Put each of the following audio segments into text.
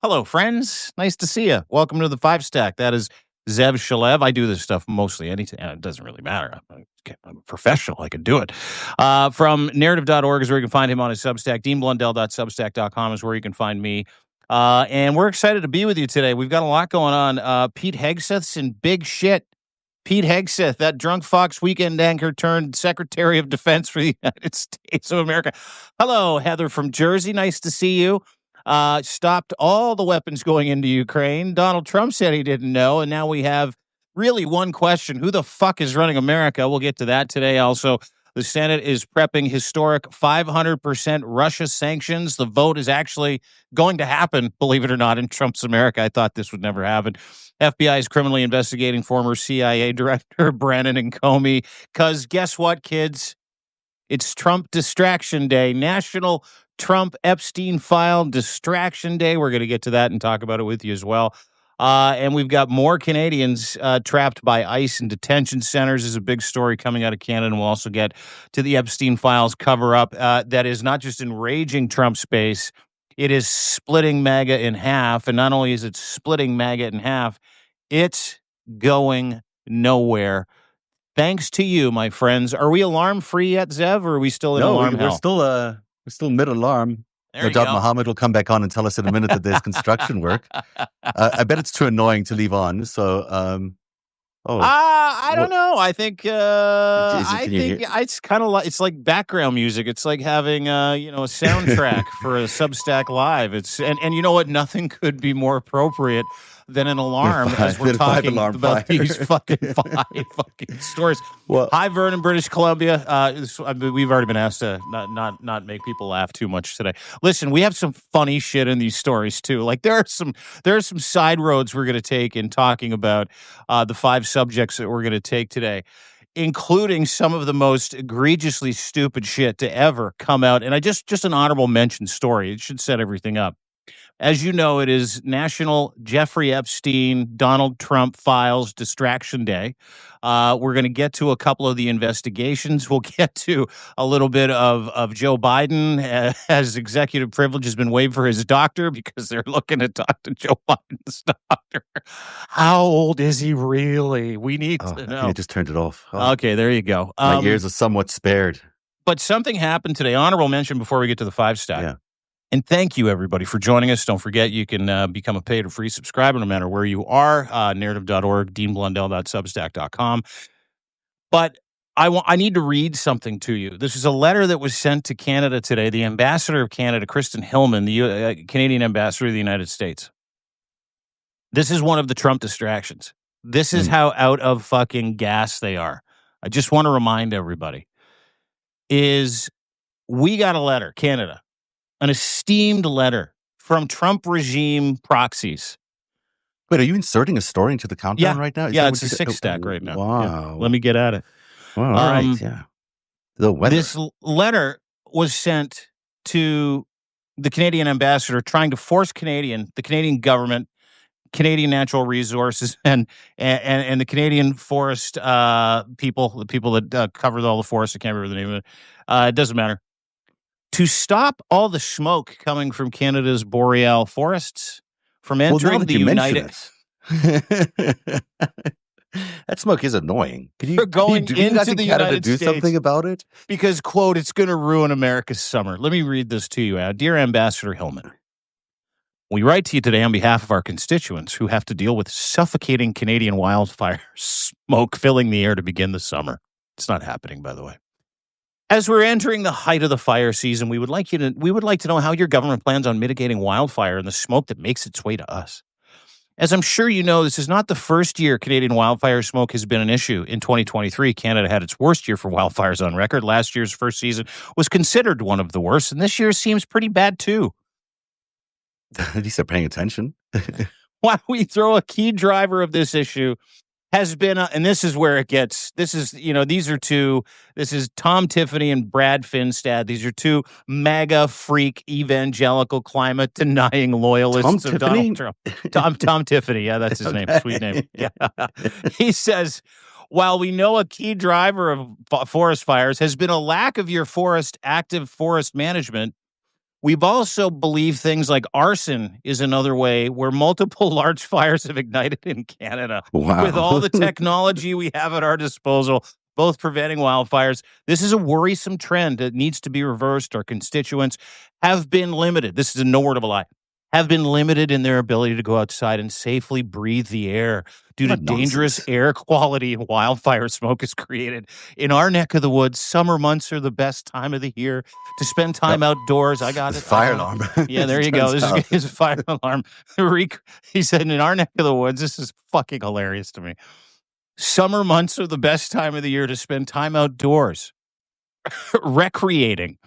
Hello, friends. Nice to see you. Welcome to the FiveStack. That is Zev Shalev. I do this stuff mostly anytime. It doesn't really matter. I'm a professional. I can do it. From narrative.org is where you can find him on his Substack. DeanBlundell.substack.com is where you can find me. And we're excited to be with you today. We've got a lot going on. Pete Hegseth's in big shit. Pete Hegseth, that drunk Fox weekend anchor turned Secretary of Defense for the United States of America. Hello, Heather from Jersey. Nice to see you. Stopped all the weapons going into Ukraine. Donald Trump said he didn't know. And now we have really one question. Who the fuck is running America? We'll get to that today. Also, the Senate is prepping historic 500% Russia sanctions. The vote is actually going to happen, believe it or not, in Trump's America. I thought this would never happen. FBI is criminally investigating former CIA Director Brennan and Comey. Because guess what, kids? It's Trump Distraction Day, National Trump Epstein File Distraction Day. We're going to get to that and talk about it with you as well. And we've got more Canadians trapped by ICE in detention centers. Is a big story coming out of Canada. And we'll also get to the Epstein Files cover-up that is not just enraging Trump's base, it is splitting MAGA in half. And not only is it splitting MAGA in half, it's going nowhere. Thanks to you, my friends. Are we alarm-free yet, Zev, or are we still in alarm hell? We're still mid-alarm. No doubt Mohammed will come back on and tell us in a minute that there's construction work. I bet it's too annoying to leave on. So, I don't know. I think it's kind of like it's like background music. It's like having a soundtrack for a Substack Live. And you know what? Nothing could be more appropriate than an alarm as we're talking about these fucking five fucking stories. Well, hi, Vernon, British Columbia. We've already been asked to not make people laugh too much today. Listen, we have some funny shit in these stories too. Like there are some side roads we're going to take in talking about the five subjects that we're going to take today, including some of the most egregiously stupid shit to ever come out. And I just an honorable mention story. It should set everything up. As you know, it is National Jeffrey Epstein, Donald Trump Files Distraction Day. We're going to get to a couple of the investigations. We'll get to a little bit of Joe Biden as executive privilege has been waived for his doctor because they're looking to talk to Joe Biden's doctor. How old is he really? We need to know. I just turned it off. Okay, there you go. My ears are somewhat spared. But something happened today. Honorable mention before we get to the FiveStack. Yeah. And thank you, everybody, for joining us. Don't forget, you can become a paid or free subscriber no matter where you are. Narrative.org, DeanBlundell.substack.com. But I need to read something to you. This is a letter that was sent to Canada today. The ambassador of Canada, Kristen Hillman, the Canadian ambassador of the United States. This is one of the Trump distractions. This is how out of fucking gas they are. I just want to remind everybody, we got a letter, Canada, an esteemed letter from Trump regime proxies. Wait, are you inserting a story into the countdown right now? It's a six stack right now. Wow. Yeah. Let me get at it. Well, all right, yeah. The weather. This letter was sent to the Canadian ambassador trying to force the Canadian government, Canadian Natural Resources, and the Canadian forest people, the people that cover all the forests. I can't remember the name of it. It doesn't matter. To stop all the smoke coming from Canada's boreal forests from entering the United That smoke is annoying. Into the United States, something about it? Because, quote, it's going to ruin America's summer. Let me read this to you, Dear Ambassador Hillman. We write to you today on behalf of our constituents who have to deal with suffocating Canadian wildfire smoke filling the air to begin the summer. It's not happening, by the way. As we're entering the height of the fire season, we would like to know how your government plans on mitigating wildfire and the smoke that makes its way to us. As I'm sure you know, this is not the first year Canadian wildfire smoke has been an issue. In 2023, Canada had its worst year for wildfires on record. Last year's first season was considered one of the worst, and this year seems pretty bad too. At least they're paying attention. Why we throw a key driver of this issue has been, and this is where it gets, this is Tom Tiffany and Brad Finstad. These are two MAGA freak evangelical climate denying loyalists of Donald Trump. Tom Tiffany. Yeah, that's his name. Sweet name. Yeah. He says, while we know a key driver of forest fires has been a lack of your active forest management, We've also believed things like arson is another way where multiple large fires have ignited in Canada. Wow. With all the technology we have at our disposal, both preventing wildfires, this is a worrisome trend that needs to be reversed. Our constituents have been limited. This is no word of a lie. Have been limited in their ability to go outside and safely breathe the air due to What dangerous nonsense. air quality and wildfire smoke is created. In our neck of the woods, summer months are the best time of the year to spend time outdoors. I got it. Fire alarm. Yeah, there It you go. turns This out. is a fire alarm. He said, in our neck of the woods, this is fucking hilarious to me. Summer months are the best time of the year to spend time outdoors, recreating.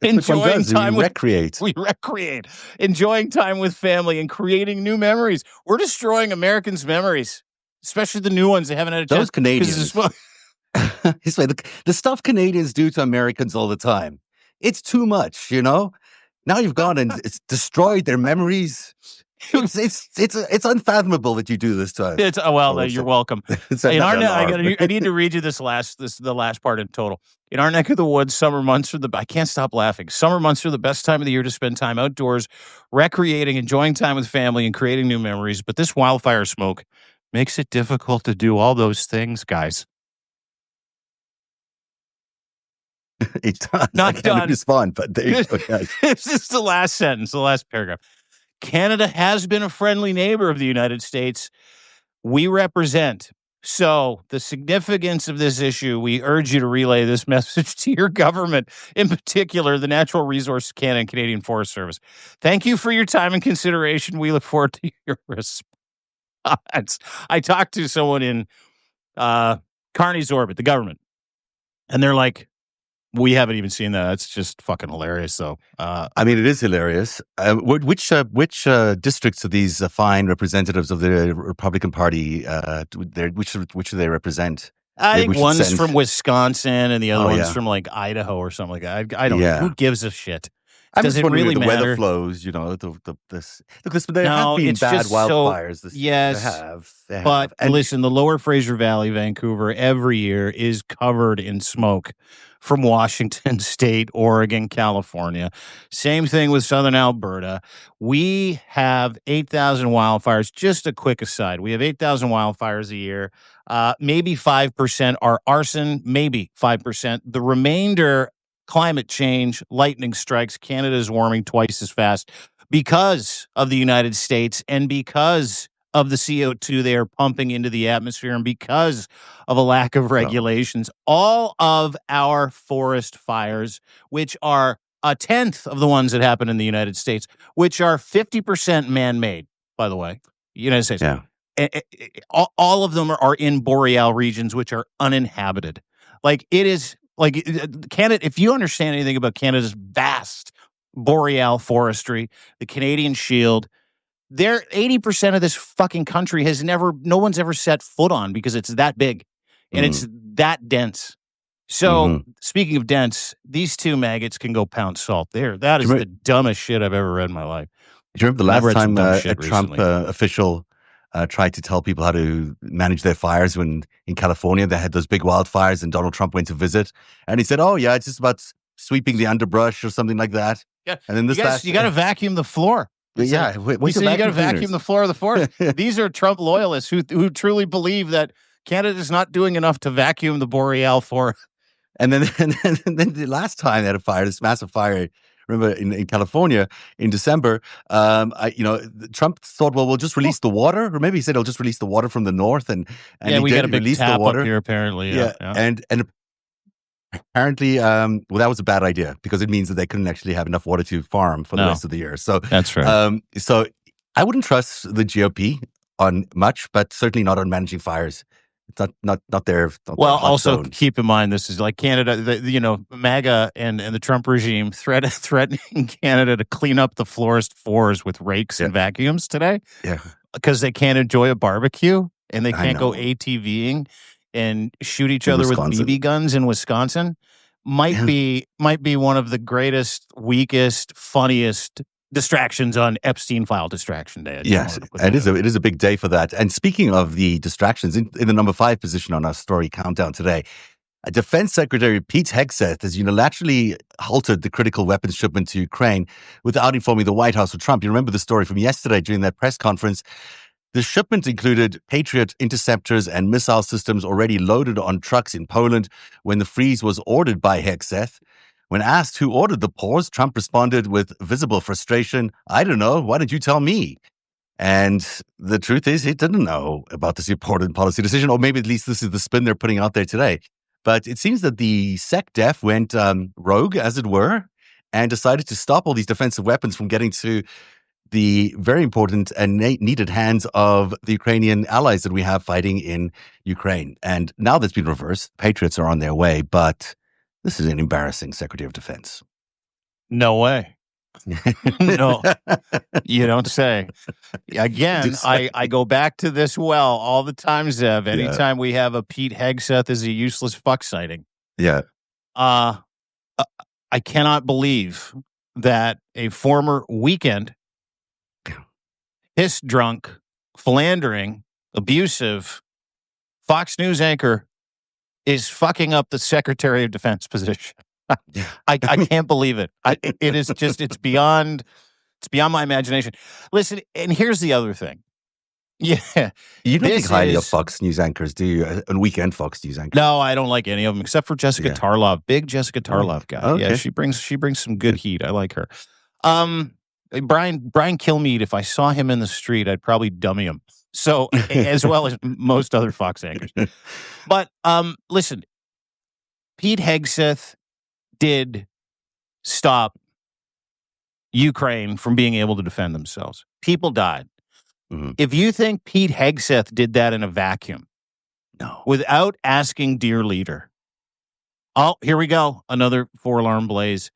Enjoying time we recreate. We recreate, enjoying time with family and creating new memories. We're destroying Americans' memories, especially the new ones they haven't had a chance. Those Canadians. The stuff Canadians do to Americans all the time. It's too much, you know? Now you've gone and it's destroyed their memories. It's unfathomable that you do this to us. You're welcome. In our I need to read you the last part in total. In our neck of the woods, summer months I can't stop laughing. Summer months are the best time of the year to spend time outdoors, recreating, enjoying time with family, and creating new memories. But this wildfire smoke makes it difficult to do all those things, guys. It does. Not done. Respond, but there you go. This is the last sentence, the last paragraph. Canada has been a friendly neighbor of the United States. We represent. So the significance of this issue, we urge you to relay this message to your government, in particular, the Natural Resources Canada and Canadian Forest Service. Thank you for your time and consideration. We look forward to your response. I talked to someone in Carney's orbit, the government, and they're like, we haven't even seen that. It's just fucking hilarious, though. I mean, it is hilarious. Which districts of these fine representatives of the Republican Party? Which do they represent? I think one's from Wisconsin and the other one's from like Idaho or something like that. I don't know. Who gives a shit? Does it really matter? The weather flows, you know. There have been bad wildfires. They have. And listen, the Lower Fraser Valley, Vancouver, every year is covered in smoke from Washington State, Oregon, California. Same thing with Southern Alberta. We have 8,000 wildfires. Just a quick aside. We have 8,000 wildfires a year. Maybe 5% are arson, maybe 5%. The remainder, climate change, lightning strikes. Canada is warming twice as fast because of the United States and because of the CO2 they are pumping into the atmosphere and because of a lack of regulations. All of our forest fires, which are a tenth of the ones that happen in the United States, which are 50% man-made, by the way, United States. Yeah. All of them are in boreal regions, which are uninhabited. Like it is like Canada. If you understand anything about Canada's vast boreal forestry, the Canadian Shield, 80% of this fucking country no one's ever set foot on because it's that big and it's that dense. So speaking of dense, these two maggots can go pound salt there. That is the dumbest shit I've ever read in my life. Do you remember the last time a Trump official tried to tell people how to manage their fires when in California they had those big wildfires and Donald Trump went to visit and he said, "Oh yeah, it's just about sweeping the underbrush or something like that." Yeah. And then you got to vacuum the floor. You got to vacuum the floor of the forest. These are Trump loyalists who truly believe that Canada is not doing enough to vacuum the boreal forest. And then the last time they had a fire, this massive fire, remember in California in December, Trump thought, well, we'll just release the water, or maybe he said he'll just release the water from the north, and we got a big tap up here apparently. Yeah. And apparently, that was a bad idea because it means that they couldn't actually have enough water to farm for the rest of the year. So that's right. So I wouldn't trust the GOP on much, but certainly not on managing fires. It's not their. Well, also keep in mind this is like Canada. MAGA and the Trump regime threatening Canada to clean up the forest floors with rakes and vacuums today. Yeah, because they can't enjoy a barbecue and they can't go ATVing and shoot each other with BB guns in Wisconsin. Might be one of the greatest, weakest, funniest distractions on Epstein file distraction day. Yes, it is a big day for that. And speaking of the distractions, in the number 5 position on our story countdown today, Defense Secretary Pete Hegseth has unilaterally halted the critical weapons shipment to Ukraine without informing the White House or Trump. You remember the story from yesterday during that press conference. The shipment included Patriot interceptors and missile systems already loaded on trucks in Poland when the freeze was ordered by Hegseth. When asked who ordered the pause, Trump responded with visible frustration, "I don't know. Why didn't you tell me?" And the truth is, he didn't know about this important policy decision, or maybe at least this is the spin they're putting out there today. But it seems that the SecDef went rogue, as it were, and decided to stop all these defensive weapons from getting to the very important and needed hands of the Ukrainian allies that we have fighting in Ukraine. And now that's been reversed. Patriots are on their way, but this is an embarrassing Secretary of Defense. No way. No, you don't say. Again, I go back to this well all the time, Zev. Anytime we have a Pete Hegseth as a useless fuck sighting. Yeah. I cannot believe that a former Weekend piss drunk, philandering, abusive Fox News anchor is fucking up the Secretary of Defense position. I can't believe it. It is just, it's beyond my imagination. Listen, and here's the other thing. Yeah. You don't think highly of Fox News anchors, do you? And Weekend Fox News anchors? No, I don't like any of them except for Jessica Tarlov. Big Jessica Tarlov guy. Okay. Yeah, she brings some good heat. I like her. Brian Kilmeade, if I saw him in the street, I'd probably dummy him. So, as well as most other Fox anchors. But listen, Pete Hegseth did stop Ukraine from being able to defend themselves. People died. Mm-hmm. If you think Pete Hegseth did that in a vacuum, no, without asking dear leader, oh, here we go, another 4-alarm blaze.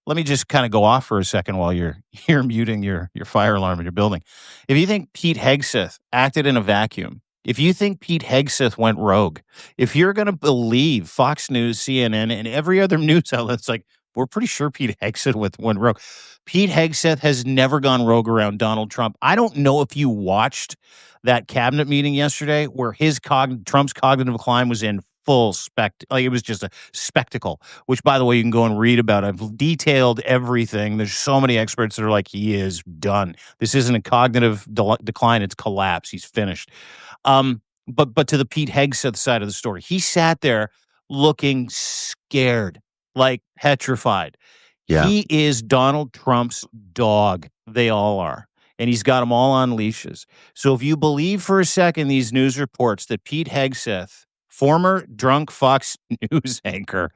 Let me just kind of go off for a second while you're muting your fire alarm in your building. If you think Pete Hegseth acted in a vacuum, if you think Pete Hegseth went rogue, if you're going to believe Fox News, CNN, and every other news outlet, it's like, we're pretty sure Pete Hegseth went rogue. Pete Hegseth has never gone rogue around Donald Trump. I don't know if you watched that cabinet meeting yesterday where Trump's cognitive decline was in full like it was just a spectacle, which, by the way, you can go and read about. I've detailed everything. There's so many experts that are like, he is done. This isn't a cognitive decline, it's collapse. He's finished. But to the Pete Hegseth side of the story, he sat there looking scared, like petrified. Yeah. He is Donald Trump's dog. They all are. And he's got them all on leashes. So if you believe for a second these news reports that Pete Hegseth, former drunk Fox News anchor,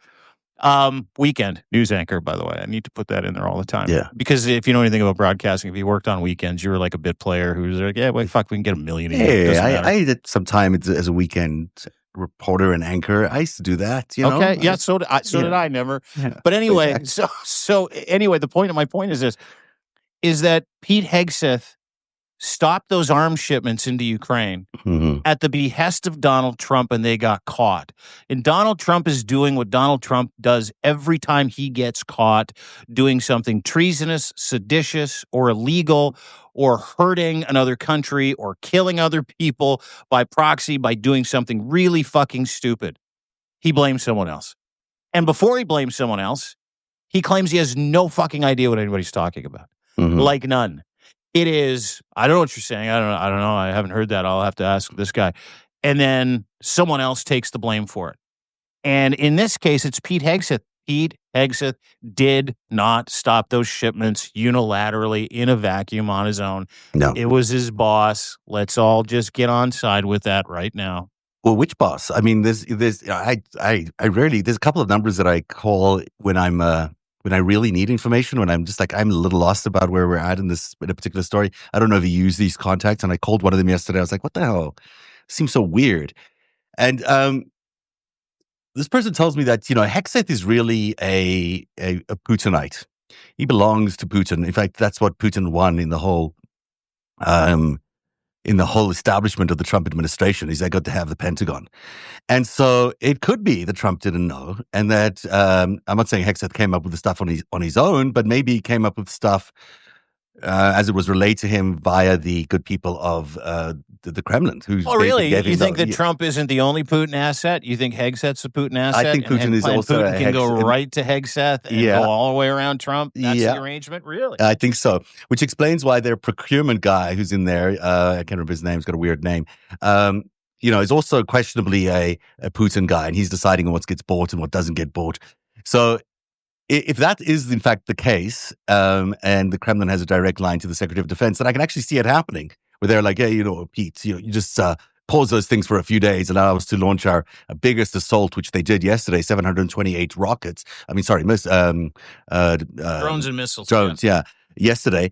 Weekend news anchor, by the way, I need to put that in there all the time. Yeah. Because if you know anything about broadcasting, if you worked on weekends, you were like a bit player who's like, yeah, wait, fuck, we can get $1 million. Hey, I did some time as a weekend reporter and anchor. I used to do that. You know? Okay, yeah, so did I. Never. Yeah. But anyway, exactly. so anyway, my point is this: is that Pete Hegseth stopped those arms shipments into Ukraine at the behest of Donald Trump, and they got caught. And Donald Trump is doing what Donald Trump does every time he gets caught doing something treasonous, seditious, or illegal, or hurting another country, or killing other people by proxy by doing something really fucking stupid. He blames someone else. And before he blames someone else, he claims he has no fucking idea what anybody's talking about. Like none. It is, I don't know what you're saying. I don't know. I haven't heard that. I'll have to ask this guy. And then someone else takes the blame for it. And in this case, it's Pete Hegseth. Pete Hegseth did not stop those shipments unilaterally in a vacuum on his own. No. It was his boss. Let's all just get on side with that right now. Well, which boss? I mean, there's a couple of numbers that I call when I really need information, when I'm just like, I'm a little lost about where we're at in a particular story. I don't know if you use these contacts, and I called one of them yesterday. I was like, what the hell? It seems so weird. And this person tells me that, Hegseth is really a Putinite. He belongs to Putin. In fact, that's what Putin won in the whole establishment of the Trump administration, is they got to have the Pentagon. And so it could be that Trump didn't know, and that I'm not saying Hegseth came up with the stuff on his own, but maybe he came up with stuff as it was relayed to him via the good people of the Kremlin. Who Oh, really? gave You him think that Trump isn't the only Putin asset? You think Hegseth's a Putin asset? I think Putin is also Putin a can go Hegseth. right to Hegseth and Yeah. go all the way around Trump? That's Yeah. the arrangement? Really? I think so, which explains why their procurement guy who's in there, I can't remember his name, he's got a weird name, is also questionably a Putin guy, and he's deciding on what gets bought and what doesn't get bought. So if that is in fact the case, and the Kremlin has a direct line to the Secretary of Defense, then I can actually see it happening, where they're like, hey, Pete, you just pause those things for a few days and allow us to launch our biggest assault, which they did yesterday, 728 rockets. I mean, sorry, drones and missiles. Drones, yeah. Yesterday,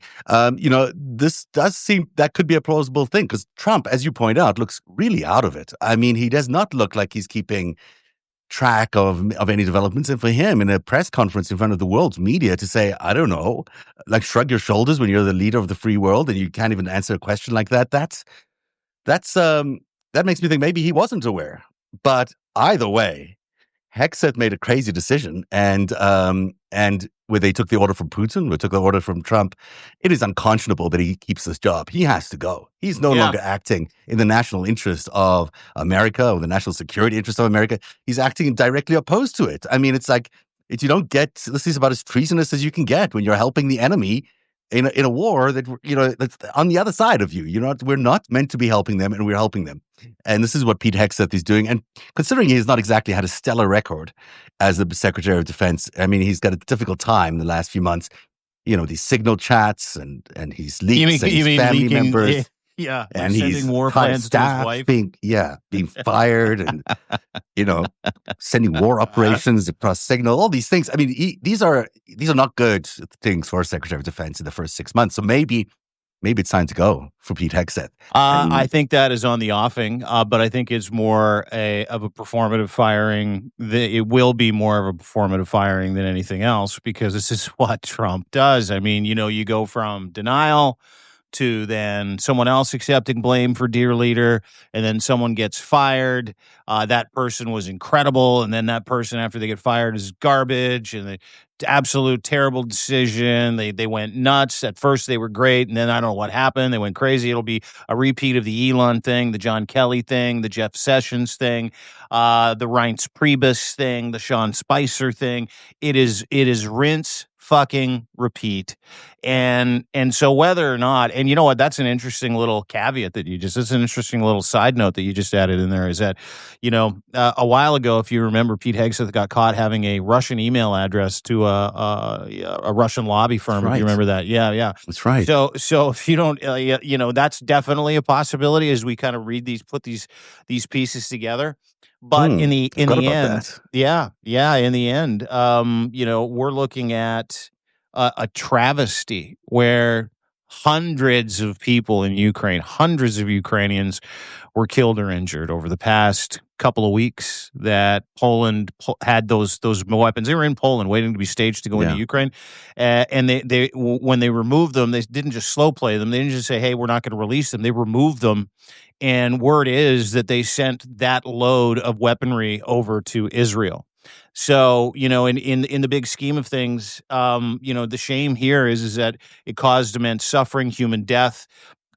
this does seem that could be a plausible thing, because Trump, as you point out, looks really out of it. I mean, he does not look like he's keeping track of any developments. And for him, in a press conference in front of the world's media, to say, I don't know, like shrug your shoulders when you're the leader of the free world and you can't even answer a question like that, that makes me think maybe he wasn't aware. But either way, Hegseth made a crazy decision, and where they took the order from Putin, or took the order from Trump, it is unconscionable that he keeps this job. He has to go. He's no longer acting in the national interest of America or the national security interest of America. He's acting directly opposed to it. I mean, it's like, if you don't get, this is about as treasonous as you can get when you're helping the enemy in a war that, that's on the other side of you. We're not meant to be helping them, and we're helping them. And this is what Pete Hegseth is doing. And considering he has not exactly had a stellar record as the Secretary of Defense, I mean, he's got a difficult time in the last few months. These signal chats and he's leaks and his family members. Yeah, and he's war plans to his wife. being fired, and sending war operations across Signal. All these things. I mean, these are not good things for a Secretary of Defense in the first 6 months. So maybe it's time to go for Pete Hegseth. I think that is on the offing, but I think it's more of a performative firing. It will be more of a performative firing than anything else, because this is what Trump does. I mean, you go from denial to then someone else accepting blame for dear leader, and then someone gets fired. That person was incredible, and then that person, after they get fired, is garbage, and the absolute terrible decision. They went nuts. At first they were great, and then I don't know what happened. They went crazy. It'll be a repeat of the Elon thing, the John Kelly thing, the Jeff Sessions thing, the Reince Priebus thing, the Sean Spicer thing. It is rinse, fucking repeat. And so whether or not, and you know what, that's an interesting little caveat that's an interesting little side note that you just added in there, is that, a while ago, if you remember, Pete Hegseth got caught having a Russian email address to a Russian lobby firm. That's right. If you remember that. Yeah. That's right. So if you don't, that's definitely a possibility as we kind of put these pieces together. But in the end, in the end, we're looking at a travesty where hundreds of people in Ukraine, hundreds of Ukrainians were killed or injured over the past couple of weeks. That Poland had those weapons. They were in Poland waiting to be staged to go into Ukraine. And they when they removed them, they didn't just slow play them. They didn't just say, hey, we're not going to release them. They removed them. And word is that they sent that load of weaponry over to Israel. So, in the big scheme of things, the shame here is that it caused immense suffering, human death.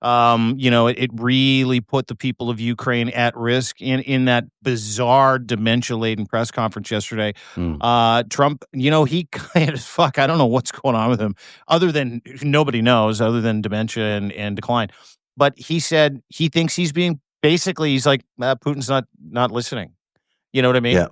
It really put the people of Ukraine at risk in that bizarre dementia-laden press conference yesterday. Trump, he kind of, I don't know what's going on with him, other than nobody knows, other than dementia and decline. But he said he thinks he's he's like, Putin's not listening. You know what I mean? Yeah.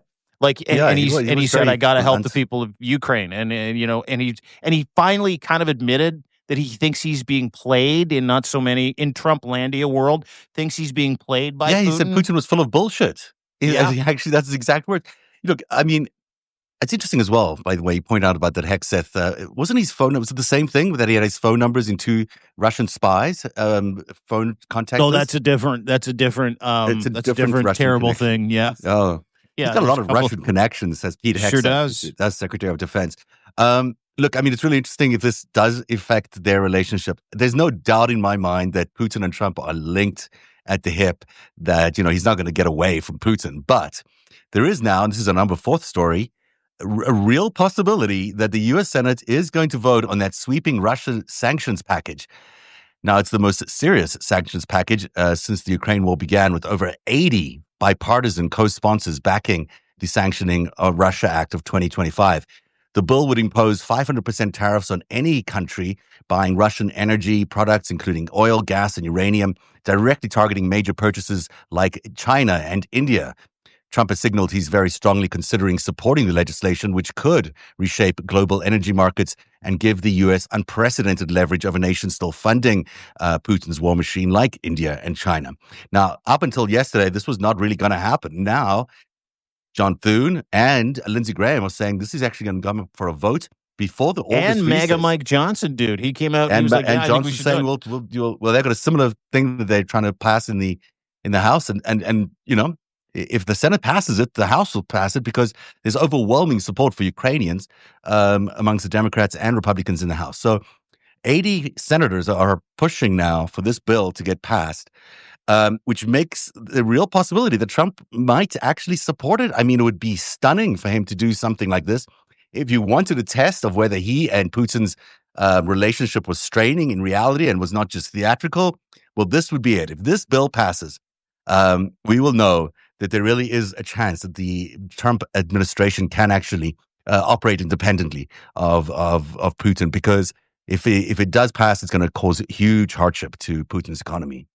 He said, I got to help the people of Ukraine. And he finally kind of admitted that he thinks he's being played in not so many, in Trumplandia world, thinks he's being played by Putin. Yeah, he said Putin was full of bullshit. Actually, that's his exact word. Look, I mean, it's interesting as well, by the way, you point out about that Hegseth. Wasn't his phone, was it the same thing that he had his phone numbers in two Russian spies, phone contact? No, that's a different terrible thing. Yeah. Oh, yeah. He's got a lot of Russian connections, says Pete Hegseth. Sure does. That's Secretary of Defense. Look, I mean, it's really interesting if this does affect their relationship. There's no doubt in my mind that Putin and Trump are linked at the hip, that, he's not going to get away from Putin. But there is now, and this is a number 4th story, a real possibility that the U.S. Senate is going to vote on that sweeping Russian sanctions package. Now, it's the most serious sanctions package since the Ukraine war began, with over 80 bipartisan co-sponsors backing the Sanctioning of Russia Act of 2025. The bill would impose 500% tariffs on any country buying Russian energy products, including oil, gas, and uranium, directly targeting major purchases like China and India. Trump has signaled he's very strongly considering supporting the legislation, which could reshape global energy markets and give the U.S. unprecedented leverage of a nation still funding Putin's war machine like India and China. Now, up until yesterday, this was not really going to happen. Now, John Thune and Lindsey Graham are saying this is actually going to come up for a vote before the August and recess. MAGA Mike Johnson, dude, he came out and he was like, "Yeah, I think we Johnson's should saying, do it." well, they've got a similar thing that they're trying to pass in the House, and you know, if the Senate passes it, the House will pass it because there's overwhelming support for Ukrainians amongst the Democrats and Republicans in the House. So 80 senators are pushing now for this bill to get passed, which makes the real possibility that Trump might actually support it. I mean, it would be stunning for him to do something like this. If you wanted a test of whether he and Putin's relationship was straining in reality and was not just theatrical, well, this would be it. If this bill passes, we will know that there really is a chance that the Trump administration can actually operate independently of Putin, because if it does pass, it's going to cause huge hardship to Putin's economy.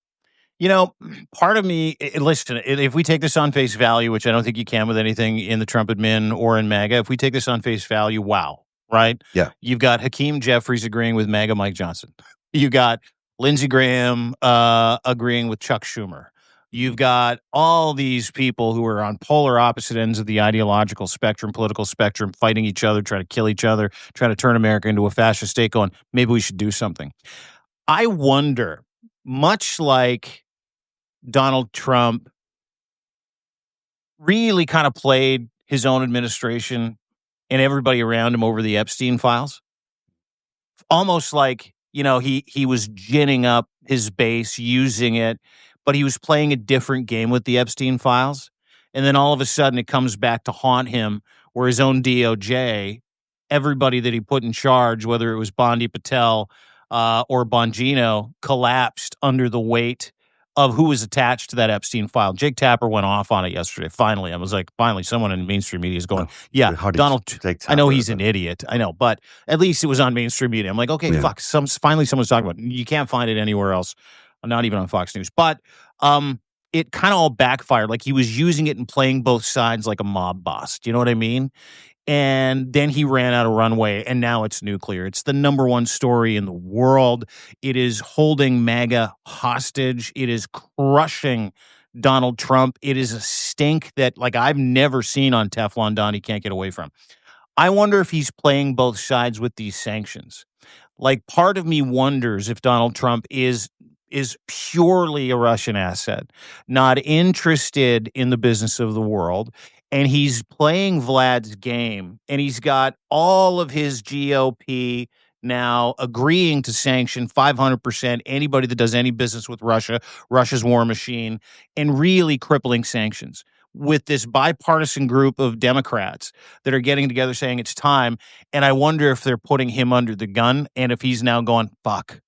You know, part of me, listen, if we take this on face value, which I don't think you can with anything in the Trump admin or in MAGA, if we take this on face value, wow, right? Yeah. You've got Hakeem Jeffries agreeing with MAGA Mike Johnson. You got Lindsey Graham agreeing with Chuck Schumer. You've got all these people who are on polar opposite ends of the ideological spectrum, political spectrum, fighting each other, trying to kill each other, trying to turn America into a fascist state, going, maybe we should do something. I wonder, much like Donald Trump really kind of played his own administration and everybody around him over the Epstein files. Almost like, you know, he was ginning up his base, using it, but he was playing a different game with the Epstein files. And then all of a sudden it comes back to haunt him, where his own DOJ, everybody that he put in charge, whether it was Bondi Patel or Bongino, collapsed under the weight of who was attached to that Epstein file. Jake Tapper went off on it yesterday. Finally, I was like, finally, someone in mainstream media is going, yeah, Donald. I know he's an idiot. I know, but at least it was on mainstream media. I'm like, okay, fuck. Finally, someone's talking about it. You can't find it anywhere else, not even on Fox News. But it kind of all backfired. Like, he was using it and playing both sides like a mob boss. Do you know what I mean? And then he ran out of runway, and now it's nuclear. It's the number one story in the world. It is holding MAGA hostage. It is crushing Donald Trump. It is a stink that, like, I've never seen on Teflon Don he can't get away from. I wonder if he's playing both sides with these sanctions. Like, part of me wonders if Donald Trump is purely a Russian asset, not interested in the business of the world. And he's playing Vlad's game, and he's got all of his GOP now agreeing to sanction 500% anybody that does any business with Russia, Russia's war machine, and really crippling sanctions with this bipartisan group of Democrats that are getting together saying it's time. And I wonder if they're putting him under the gun, and if he's now going, fuck.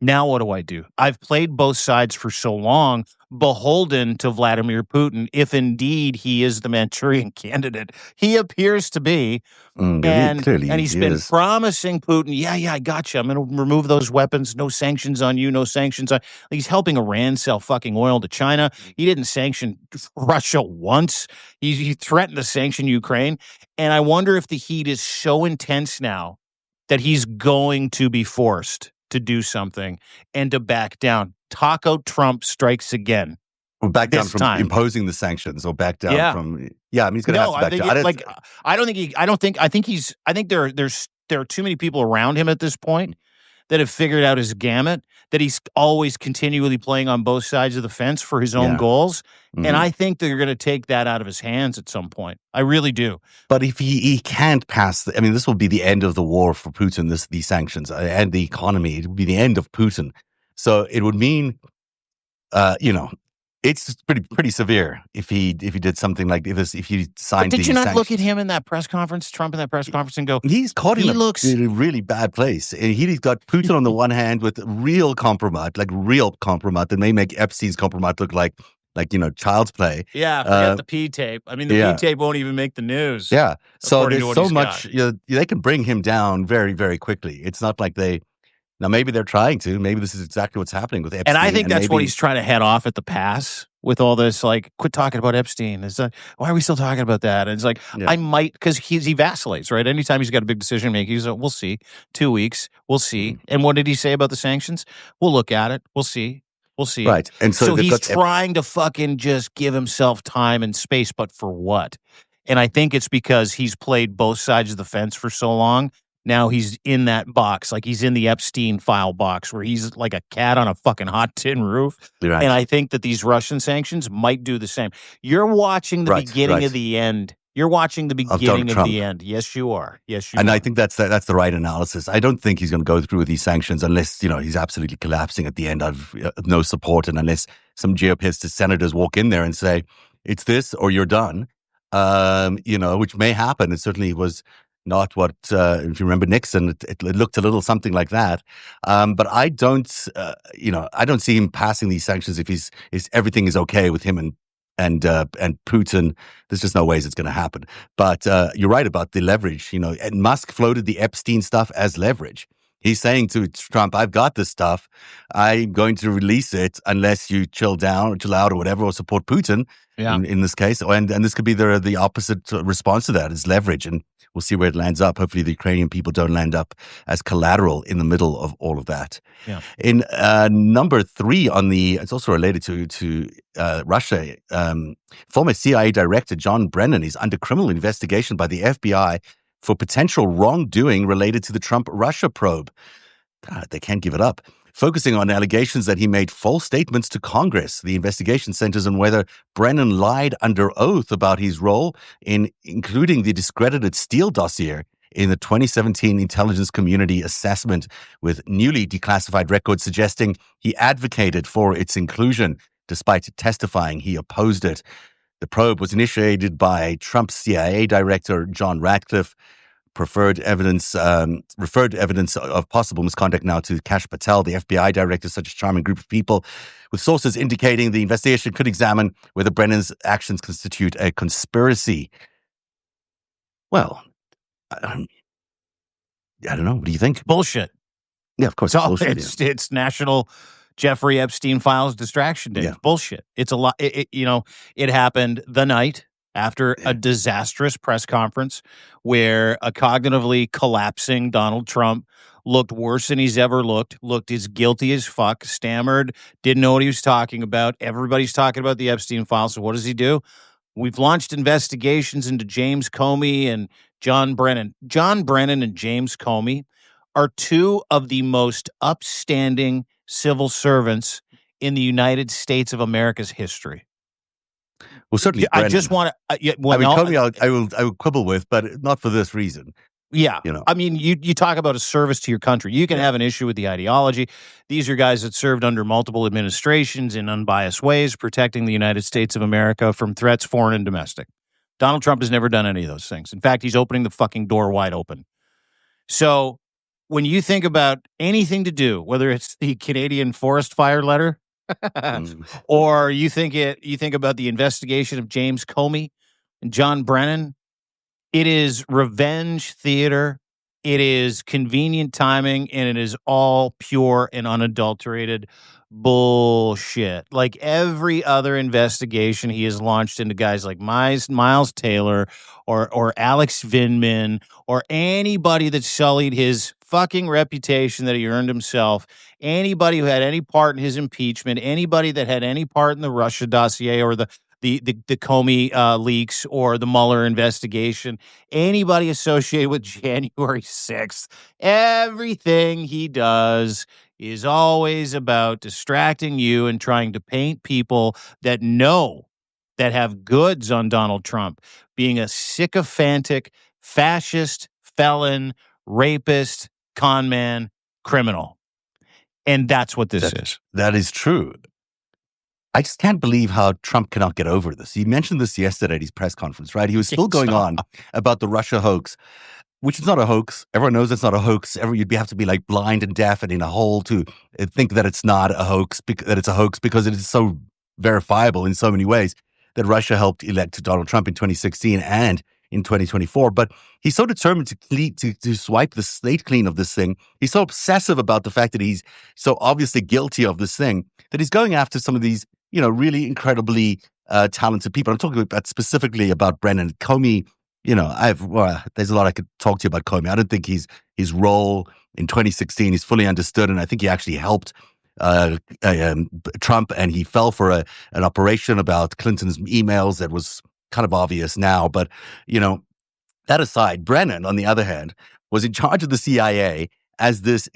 Now what do I do? I've played both sides for so long, beholden to Vladimir Putin, if indeed he is the Manchurian candidate. He appears to be. And he's been promising Putin, yeah, I got you. I'm going to remove those weapons. No sanctions on you. No sanctions on. He's helping Iran sell fucking oil to China. He didn't sanction Russia once. He threatened to sanction Ukraine. And I wonder if the heat is so intense now that he's going to be forced to do something and to back down. Taco Trump strikes again. Or back down from imposing the sanctions, or back down from. Yeah, I mean, he's going to have to back down. I think there are too many people around him at this point that have figured out his gamut, that he's always continually playing on both sides of the fence for his own goals. Mm-hmm. And I think they're going to take that out of his hands at some point. I really do. But if he can't pass, this will be the end of the war for Putin, these sanctions and the economy. It would be the end of Putin. So it would mean, It's pretty severe if he did something like this, if he signed. But did you not sanctions. look at him in that press conference, Trump in that press conference, and go, he's caught in looks a really bad place. And he's got Putin on the one hand with real compromise that may make Epstein's compromise look like child's play. Yeah, forget the P tape. I mean, the P tape won't even make the news. Yeah, so there's so much. They can bring him down very, very quickly. It's not like now maybe they're trying to. Maybe this is exactly what's happening with Epstein. And I think that's what he's trying to head off at the pass with all this, like, quit talking about Epstein. It's like, why are we still talking about that? And it's like, I might, because he vacillates, right? Anytime he's got a big decision to make, he's like, we'll see. 2 weeks, we'll see. And what did he say about the sanctions? We'll look at it. We'll see. We'll see. Right. And so he's trying to fucking just give himself time and space, but for what? And I think it's because he's played both sides of the fence for so long. Now he's in that box, like he's in the Epstein file box where he's like a cat on a fucking hot tin roof. Right. And I think that these Russian sanctions might do the same. You're watching the beginning of the end. You're watching the beginning of the end. Yes, you are. Yes, you are. And I think that's the right analysis. I don't think he's going to go through with these sanctions unless, he's absolutely collapsing at the end of no support, and unless some GOP senators walk in there and say, it's this or you're done, which may happen. It certainly was not what, if you remember Nixon, it looked a little something like that. But I don't see him passing these sanctions if everything is okay with him and Putin. There's just no ways it's going to happen. But you're right about the leverage. And Musk floated the Epstein stuff as leverage. He's saying to Trump, I've got this stuff. I'm going to release it unless you chill out or whatever, or support Putin in this case. And this could be the opposite response to that, is leverage. And we'll see where it lands up. Hopefully the Ukrainian people don't land up as collateral in the middle of all of that. Yeah. In number 3 it's also related to Russia. Former CIA director John Brennan is under criminal investigation by the FBI for potential wrongdoing related to the Trump-Russia probe. God, they can't give it up. Focusing on allegations that he made false statements to Congress, the investigation centers on whether Brennan lied under oath about his role in including the discredited Steele dossier in the 2017 intelligence community assessment, with newly declassified records suggesting he advocated for its inclusion, despite testifying he opposed it. The probe was initiated by Trump's CIA director, John Ratcliffe. Referred evidence of possible misconduct now to Kash Patel, the FBI director. Such a charming group of people, with sources indicating the investigation could examine whether Brennan's actions constitute a conspiracy. Well, I don't know. What do you think? Bullshit. Yeah, of course. It's National Jeffrey Epstein Files Distraction Day. Yeah. It's bullshit. It's a lot. It happened the night after a disastrous press conference where a cognitively collapsing Donald Trump looked worse than he's ever looked as guilty as fuck, stammered, didn't know what he was talking about. Everybody's talking about the Epstein files. So what does he do? We've launched investigations into James Comey and John Brennan. John Brennan and James Comey are two of the most upstanding civil servants in the United States of America's history. Well, certainly, I just want to. Comey, I will quibble with, but not for this reason. Yeah, I mean, you talk about a service to your country. You can have an issue with the ideology. These are guys that served under multiple administrations in unbiased ways, protecting the United States of America from threats, foreign and domestic. Donald Trump has never done any of those things. In fact, he's opening the fucking door wide open. So when you think about anything to do, whether it's the Canadian forest fire letter, or you think about the investigation of James Comey and John Brennan, it is revenge theater. It is convenient timing, and it is all pure and unadulterated bullshit. Like every other investigation he has launched into guys like Miles Taylor or Alex Vindman or anybody that sullied his fucking reputation that he earned himself, anybody who had any part in his impeachment, anybody that had any part in the Russia dossier or the Comey leaks or the Mueller investigation, anybody associated with January 6th, everything he does is always about distracting you and trying to paint people that have goods on Donald Trump being a sycophantic, fascist, felon, rapist, con man, criminal. And that's what this is. That is true. I just can't believe how Trump cannot get over this. He mentioned this yesterday at his press conference, right? He was still going on about the Russia hoax, which is not a hoax. Everyone knows it's not a hoax. You'd have to be like blind and deaf and in a hole to think that it's not a hoax, that it's a hoax because it is so verifiable in so many ways that Russia helped elect Donald Trump in 2016 and in 2024. But he's so determined to swipe the slate clean of this thing. He's so obsessive about the fact that he's so obviously guilty of this thing that he's going after some of these, really incredibly talented people. I'm talking about specifically about Brennan Comey. There's a lot I could talk to you about Comey. I don't think his role in 2016 is fully understood, and I think he actually helped Trump, and he fell for an operation about Clinton's emails that was kind of obvious now. But that aside, Brennan, on the other hand, was in charge of the CIA as this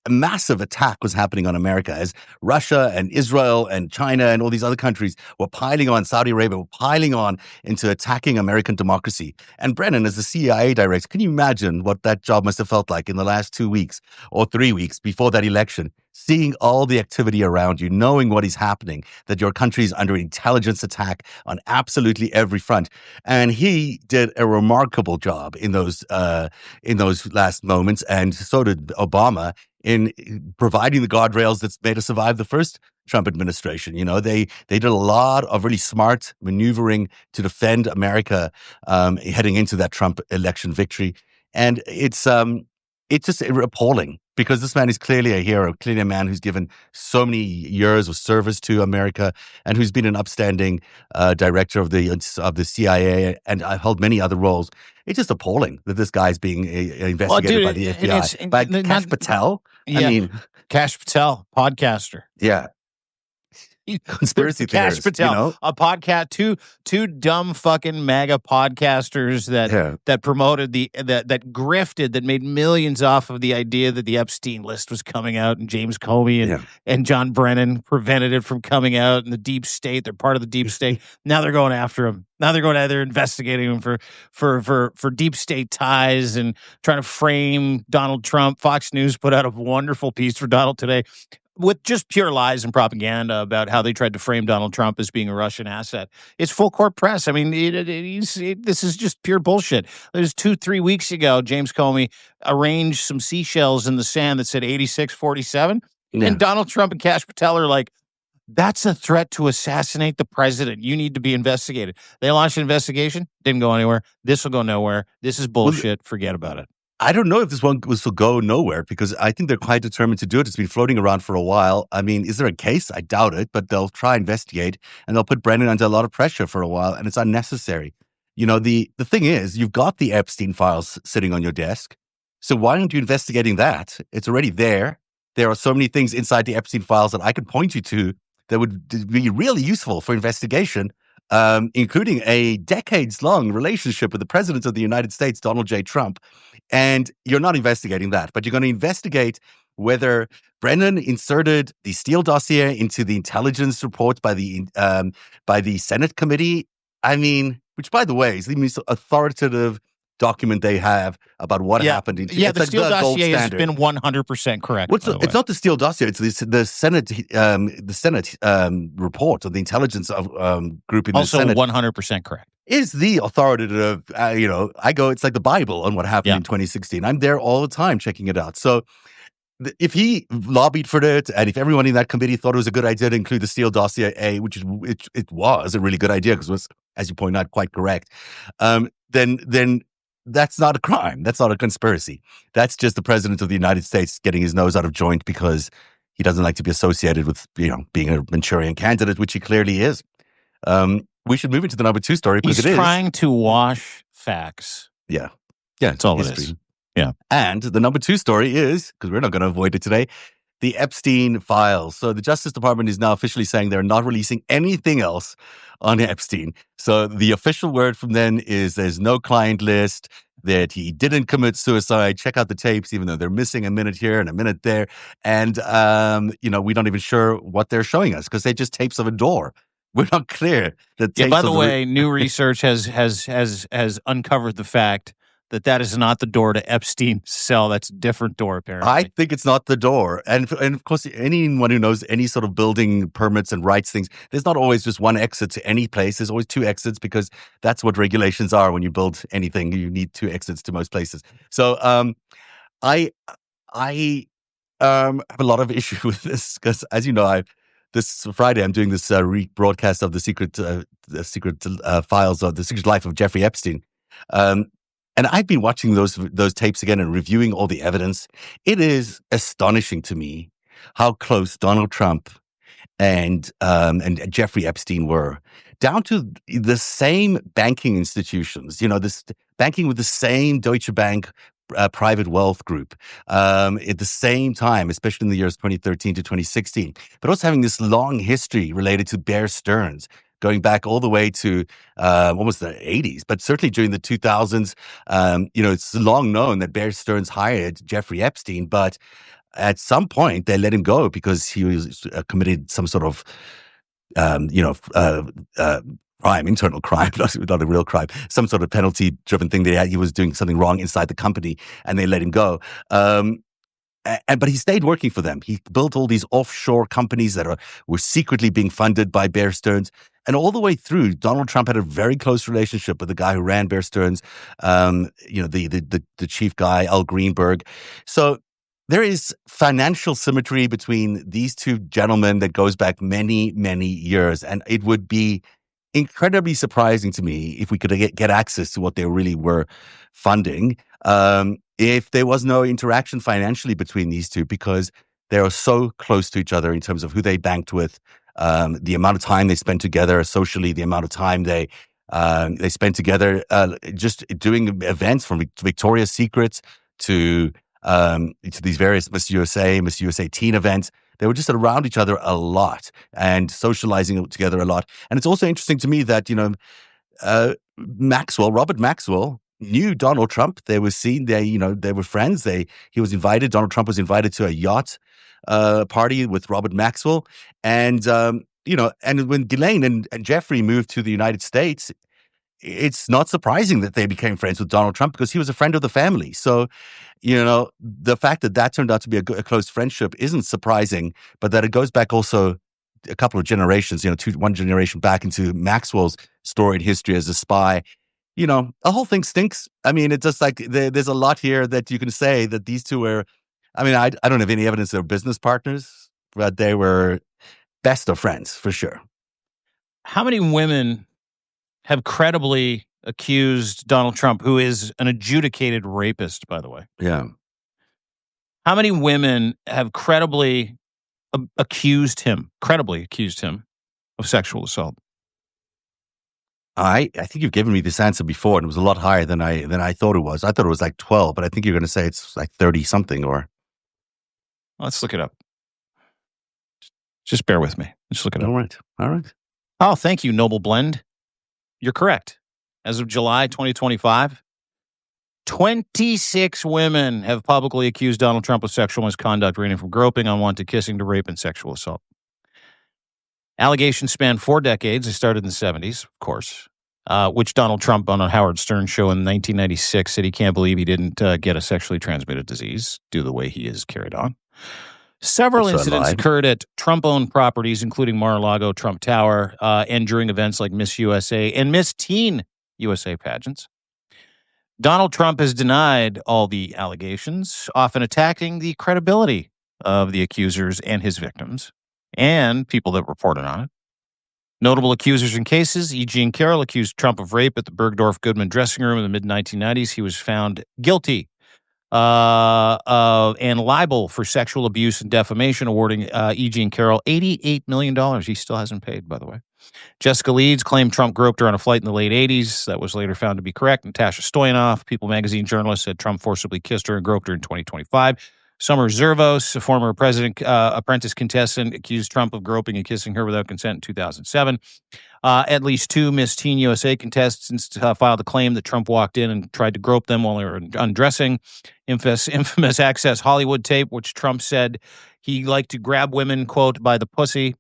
massive attack was happening on America, as Russia and Israel and China and all these other countries were piling on, Saudi Arabia were piling on into attacking American democracy. And Brennan, as the CIA director, can you imagine what that job must have felt like in the last 2 weeks or 3 weeks before that election? Seeing all the activity around you, knowing what is happening, that your country is under intelligence attack on absolutely every front. And he did a remarkable job in those last moments, and so did Obama, in providing the guardrails that's made us survive the first Trump administration. They did a lot of really smart maneuvering to defend America heading into that Trump election victory. And it's just appalling, because this man is clearly a hero, clearly a man who's given so many years of service to America and who's been an upstanding director of the CIA and held many other roles. It's just appalling that this guy's being investigated by the FBI. By Kash Patel? Yeah. I mean, Kash Patel, podcaster. Yeah. Conspiracy theorists, Kash Patel, a podcast, two dumb fucking MAGA podcasters that promoted that grifted, that made millions off of the idea that the Epstein list was coming out, and James Comey and John Brennan prevented it from coming out, and the deep state, they're part of the deep state. Now they're going after him. Now they're investigating him for deep state ties and trying to frame Donald Trump. Fox News put out a wonderful piece for Donald today with just pure lies and propaganda about how they tried to frame Donald Trump as being a Russian asset. It's full court press. I mean, this is just pure bullshit. There's 2-3 weeks ago, James Comey arranged some seashells in the sand that said 86-47. Yeah. And Donald Trump and Kash Patel are like, that's a threat to assassinate the president. You need to be investigated. They launched an investigation. Didn't go anywhere. This will go nowhere. This is bullshit. Forget about it. I don't know if this one was to go nowhere, because I think they're quite determined to do it. It's been floating around for a while. I mean, is there a case? I doubt it, but they'll try investigate, and they'll put Brennan under a lot of pressure for a while, and it's unnecessary. The thing is, you've got the Epstein files sitting on your desk, so why aren't you investigating that? It's already there. There are so many things inside the Epstein files that I could point you to that would be really useful for investigation, including a decades-long relationship with the President of the United States, Donald J. Trump. And you're not investigating that, but you're going to investigate whether Brennan inserted the Steele dossier into the intelligence report by the Senate committee. I mean, which, by the way, is the most authoritative document they have about what happened. The Steele dossier has been 100% correct. It's not the Steele dossier; it's the Senate report of the intelligence group in the Senate. Also 100% correct. Is the authoritative, it's like the Bible on what happened in 2016. I'm there all the time checking it out. So if he lobbied for it, and if everyone in that committee thought it was a good idea to include the Steele dossier, which it was a really good idea because it was, as you point out, quite correct, then that's not a crime. That's not a conspiracy. That's just the President of the United States getting his nose out of joint because he doesn't like to be associated with, being a Manchurian candidate, which he clearly is. We should move into the number 2 story, because he's trying to wash facts. Yeah. That's all history. It is. Yeah. And the number 2 story is, because we're not going to avoid it today, the Epstein files. So the Justice Department is now officially saying they're not releasing anything else on Epstein. So the official word from them is there's no client list, that he didn't commit suicide. Check out the tapes, even though they're missing a minute here and a minute there. And, we're not even sure what they're showing us, because they just tapes of a door. We're not clear that. By the way, new research has uncovered the fact that is not the door to Epstein's cell. That's a different door, apparently. I think it's not the door. And of course, anyone who knows any sort of building permits and rights things, there's not always just one exit to any place. There's always two exits because that's what regulations are. When you build anything, you need two exits to most places. So I have a lot of issue with this because, as you know, this Friday I'm doing this rebroadcast of the secret files of the secret life of Jeffrey Epstein. And I've been watching those tapes again and reviewing all the evidence. It is astonishing to me how close Donald Trump and Jeffrey Epstein were, down to the same banking institutions. This banking with the same Deutsche Bank private wealth group at the same time, especially in the years 2013 to 2016. But also having this long history related to Bear Stearns, going back all the way to almost the 80s, but certainly during the 2000s. It's long known that Bear Stearns hired Jeffrey Epstein, but at some point they let him go because he was committed some sort of, crime, internal crime, not a real crime, some sort of penalty-driven thing. He was doing something wrong inside the company, and they let him go. But he stayed working for them. He built all these offshore companies that were secretly being funded by Bear Stearns. And all the way through, Donald Trump had a very close relationship with the guy who ran Bear Stearns, the chief guy, Al Greenberg. So there is financial symmetry between these two gentlemen that goes back many, many years. And it would be incredibly surprising to me if we could get access to what they really were funding, if there was no interaction financially between these two, because they are so close to each other in terms of who they banked with, the amount of time they spent together socially, the amount of time they spent together just doing events, from Victoria's Secrets to these various Miss USA teen events. They were just around each other a lot and socializing together a lot. And it's also interesting to me that, Robert Maxwell knew Donald Trump. They were seen, they were friends. Donald Trump was invited to a yacht party with Robert Maxwell. And, and when Ghislaine and Jeffrey moved to the United States, it's not surprising that they became friends with Donald Trump because he was a friend of the family. So, the fact that turned out to be a close friendship isn't surprising, but that it goes back also a couple of generations, one generation back into Maxwell's storied history as a spy. The whole thing stinks. I mean, it's just like there's a lot here that you can say that these two were, I don't have any evidence they're business partners, but they were best of friends for sure. How many women have credibly accused Donald Trump, who is an adjudicated rapist, by the way? Yeah. How many women have credibly accused him of sexual assault? I think you've given me this answer before, and it was a lot higher than I thought it was. I thought it was like 12, but I think you're going to say it's like 30 something. Or let's look it up. Just bear with me. Let's look it up. All right. Oh, thank you, Noble Blend. You're correct. As of July 2025, 26 women have publicly accused Donald Trump of sexual misconduct, ranging from groping, unwanted kissing, to rape and sexual assault. Allegations span 4 decades. They started in the 70s, of course, which Donald Trump on a Howard Stern show in 1996 said he can't believe he didn't get a sexually transmitted disease due to the way he is carried on. Several incidents occurred at Trump-owned properties, including Mar-a-Lago, Trump Tower, and during events like Miss USA and Miss Teen USA pageants. Donald Trump has denied all the allegations, often attacking the credibility of the accusers and his victims and people that reported on it. Notable accusers in cases: E. Jean Carroll accused Trump of rape at the Bergdorf Goodman dressing room in the mid-1990s. He was found guilty and liable for sexual abuse and defamation, awarding E. Jean Carroll $88 million. He still hasn't paid, by the way. Jessica Leeds claimed Trump groped her on a flight in the late 80s. That was later found to be correct. Natasha Stoyanov, People magazine journalist, said Trump forcibly kissed her and groped her in 2025. Summer Zervos, a former president apprentice contestant, accused Trump of groping and kissing her without consent in 2007. At least 2 Miss Teen USA contestants filed a claim that Trump walked in and tried to grope them while they were undressing. Infamous Access Hollywood tape, which Trump said he liked to grab women, quote, by the pussy.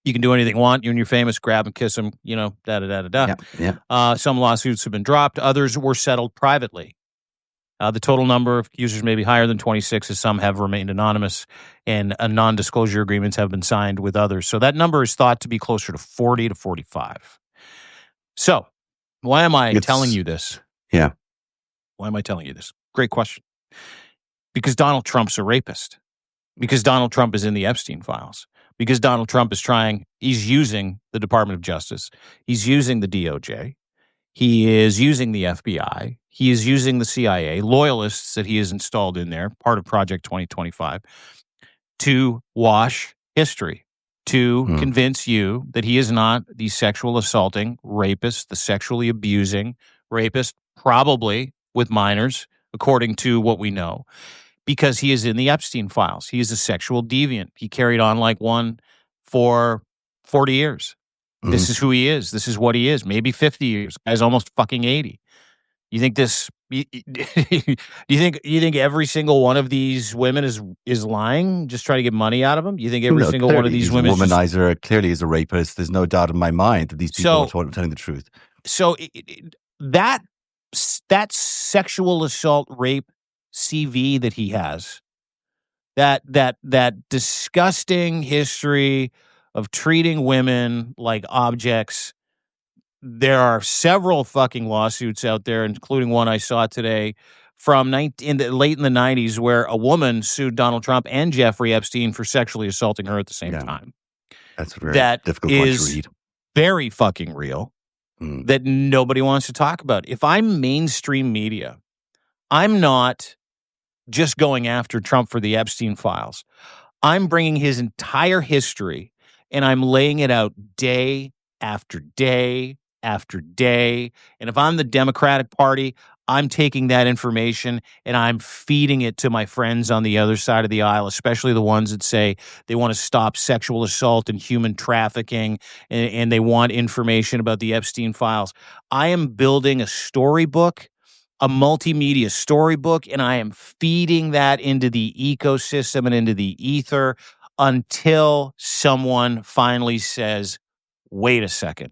You can do anything you want. You and you're famous. Grab and kiss them. Da-da-da-da-da. Yeah. Some lawsuits have been dropped. Others were settled privately. The total number of accusers may be higher than 26, as some have remained anonymous, and non-disclosure agreements have been signed with others. So that number is thought to be closer to 40 to 45. So why am I telling you this? Yeah. Why am I telling you this? Great question. Because Donald Trump's a rapist. Because Donald Trump is in the Epstein files. Because Donald Trump he's using the Department of Justice. He's using the DOJ. He is using the FBI. He is using the CIA, loyalists that he has installed in there, part of Project 2025, to wash history, to convince you that he is not the sexual assaulting rapist, the sexually abusing rapist, probably with minors, according to what we know, because he is in the Epstein files. He is a sexual deviant. He carried on like one for 40 years. This is who he is. This is what he is. Maybe 50 years. Guy's almost fucking 80. You think this? Do you think every single one of these women is lying, just trying to get money out of him? You think every single one of these women is a womanizer? Clearly, is a rapist. There's no doubt in my mind that these people are telling the truth. So that sexual assault rape CV that he has, that disgusting history of treating women like objects. There are several fucking lawsuits out there, including one I saw today from late in the 90s, where a woman sued Donald Trump and Jeffrey Epstein for sexually assaulting her at the same time. That's a very difficult one to read. Very fucking real. That nobody wants to talk about. If I'm mainstream media, I'm not just going after Trump for the Epstein files. I'm bringing his entire history and I'm laying it out day after day after day. And if I'm the Democratic Party, I'm taking that information and I'm feeding it to my friends on the other side of the aisle, especially the ones that say they want to stop sexual assault and human trafficking, and they want information about the Epstein files. I am building a storybook, a multimedia storybook, and I am feeding that into the ecosystem and into the ether until someone finally says, wait a second,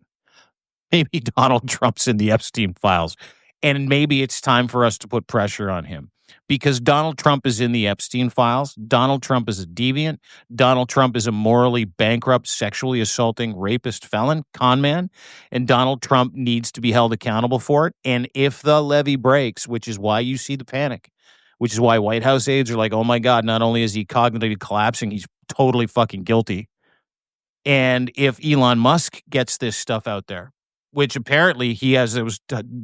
maybe Donald Trump's in the Epstein files, and maybe it's time for us to put pressure on him. Because Donald Trump is in the Epstein files. Donald Trump is a deviant. Donald Trump is a morally bankrupt, sexually assaulting, rapist, felon, con man. And Donald Trump needs to be held accountable for it. And if the levee breaks, which is why you see the panic, which is why White House aides are like, oh my God, not only is he cognitively collapsing, he's totally fucking guilty. And if Elon Musk gets this stuff out there, which apparently he has, it was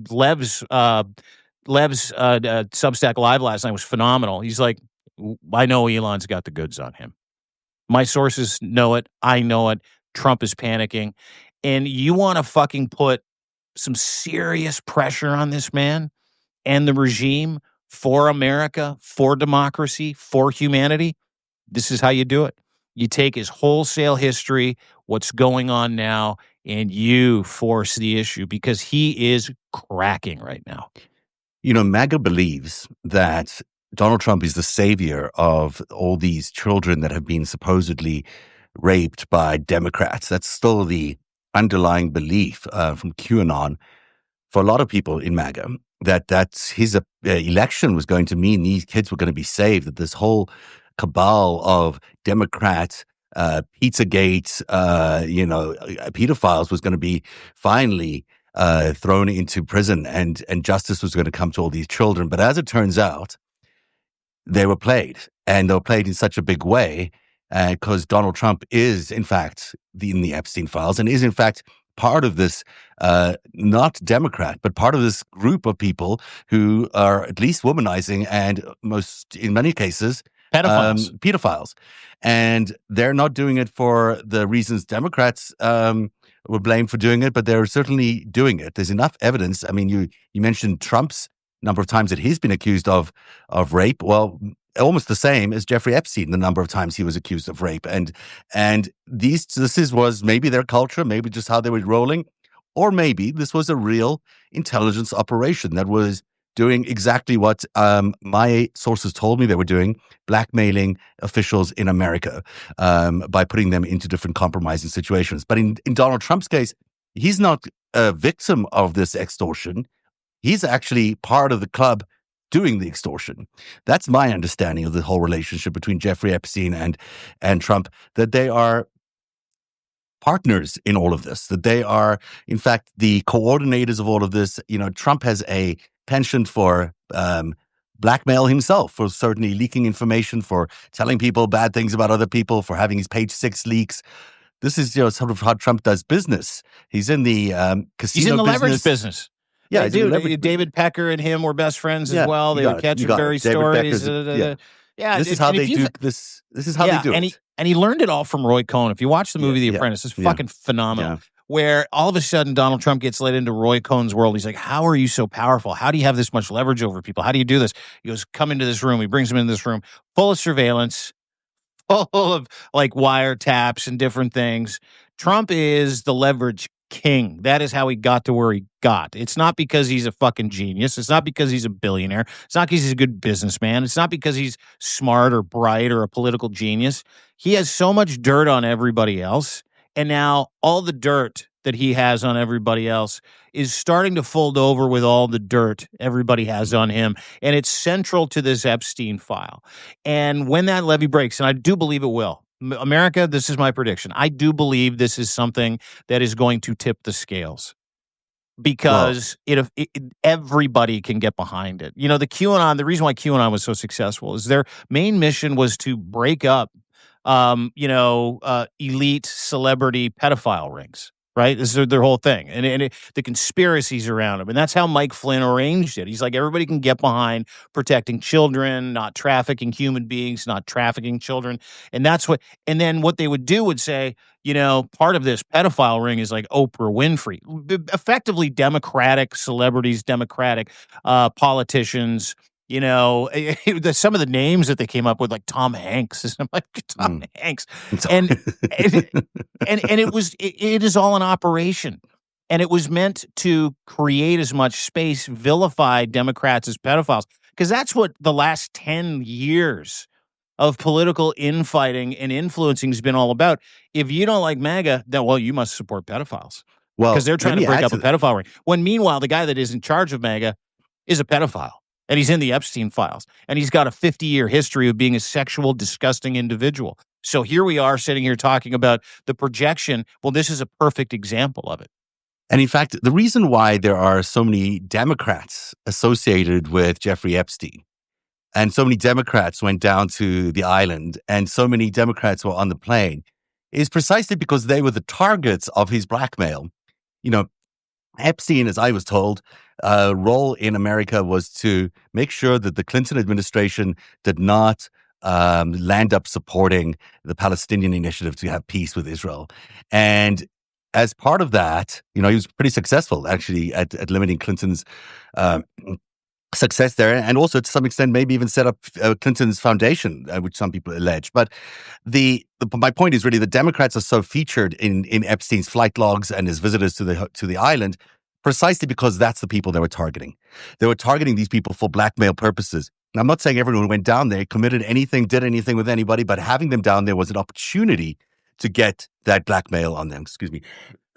Lev's Substack Live last night was phenomenal. He's like, I know Elon's got the goods on him. My sources know it. I know it. Trump is panicking. And you want to fucking put some serious pressure on this man and the regime for America, for democracy, for humanity. This is how you do it. You take his wholesale history, what's going on now, and you force the issue because he is cracking right now. You know, MAGA believes that Donald Trump is the savior of all these children that have been supposedly raped by Democrats. That's still the underlying belief from QAnon for a lot of people in MAGA, that his election was going to mean these kids were going to be saved, that this whole cabal of Democrats, Pizzagate, pedophiles was going to be finally thrown into prison and justice was going to come to all these children. But as it turns out, they were played, and they were played in such a big way because Donald Trump is, in fact, in the Epstein files and is, in fact, part of this, not Democrat, but part of this group of people who are at least womanizing and in many cases, pedophiles. And they're not doing it for the reasons Democrats were blamed for doing it, but they're certainly doing it. There's enough evidence. I mean, you mentioned Trump's number of times that he's been accused of rape. Well, almost the same as Jeffrey Epstein, the number of times he was accused of rape. And this was maybe their culture, maybe just how they were rolling, or maybe this was a real intelligence operation that was doing exactly what my sources told me they were doing, blackmailing officials in America by putting them into different compromising situations. But in Donald Trump's case, he's not a victim of this extortion. He's actually part of the club doing the extortion. That's my understanding of the whole relationship between Jeffrey Epstein and Trump, that they are partners in all of this, that they are, in fact, the coordinators of all of this. Trump has a penchant for blackmail himself, for certainly leaking information, for telling people bad things about other people, for having his page 6 leaks. This is sort of how Trump does business. He's in the casino He's in the business. leverage business. Yeah, dude. David Pecker and him were best friends as well. They would catch him very stories. Yeah, this is how they do this. This is how they do it. And he learned it all from Roy Cohn. If you watch the movie The Apprentice, it's fucking phenomenal. Yeah. Where all of a sudden Donald Trump gets let into Roy Cohn's world. He's like, how are you so powerful? How do you have this much leverage over people? How do you do this? He goes, come into this room. He brings him into this room full of surveillance, full of like wiretaps and different things. Trump is the leverage king. That is how he got to where he got. It's not because he's a fucking genius. It's not because he's a billionaire. It's not because he's a good businessman. It's not because he's smart or bright or a political genius. He has so much dirt on everybody else. And now all the dirt that he has on everybody else is starting to fold over with all the dirt everybody has on him. And it's central to this Epstein file. And when that levee breaks, and I do believe it will, America, this is my prediction. I do believe this is something that is going to tip the scales because everybody can get behind it. The QAnon, the reason why QAnon was so successful is their main mission was to break up, elite celebrity pedophile rings. Right? This is their whole thing. And the conspiracies around him. And that's how Mike Flynn arranged it. He's like, everybody can get behind protecting children, not trafficking human beings, not trafficking children. And then what they would do would say, part of this pedophile ring is like Oprah Winfrey, effectively Democratic celebrities, Democratic politicians. Some of the names that they came up with, like Tom Hanks. I'm like, Tom Hanks. And it is all an operation. And it was meant to create as much space, vilify Democrats as pedophiles. Because that's what the last 10 years of political infighting and influencing has been all about. If you don't like MAGA, then, you must support pedophiles. Because they're trying to break up a pedophile ring. When meanwhile, the guy that is in charge of MAGA is a pedophile. And he's in the Epstein files. And he's got a 50-year history of being a sexual, disgusting individual. So here we are sitting here talking about the projection. Well, this is a perfect example of it. And in fact, the reason why there are so many Democrats associated with Jeffrey Epstein, and so many Democrats went down to the island, and so many Democrats were on the plane, is precisely because they were the targets of his blackmail. Epstein, as I was told, role in America was to make sure that the Clinton administration did not land up supporting the Palestinian initiative to have peace with Israel. And as part of that, he was pretty successful, actually, at limiting Clinton's success there, and also to some extent maybe even set up Clinton's foundation, which some people allege. But my point is really the Democrats are so featured in Epstein's flight logs and his visitors to the island precisely because that's the people they were targeting. They were targeting these people for blackmail purposes. Now, I'm not saying everyone who went down there committed anything, did anything with anybody, but having them down there was an opportunity to get that blackmail on them. Excuse me.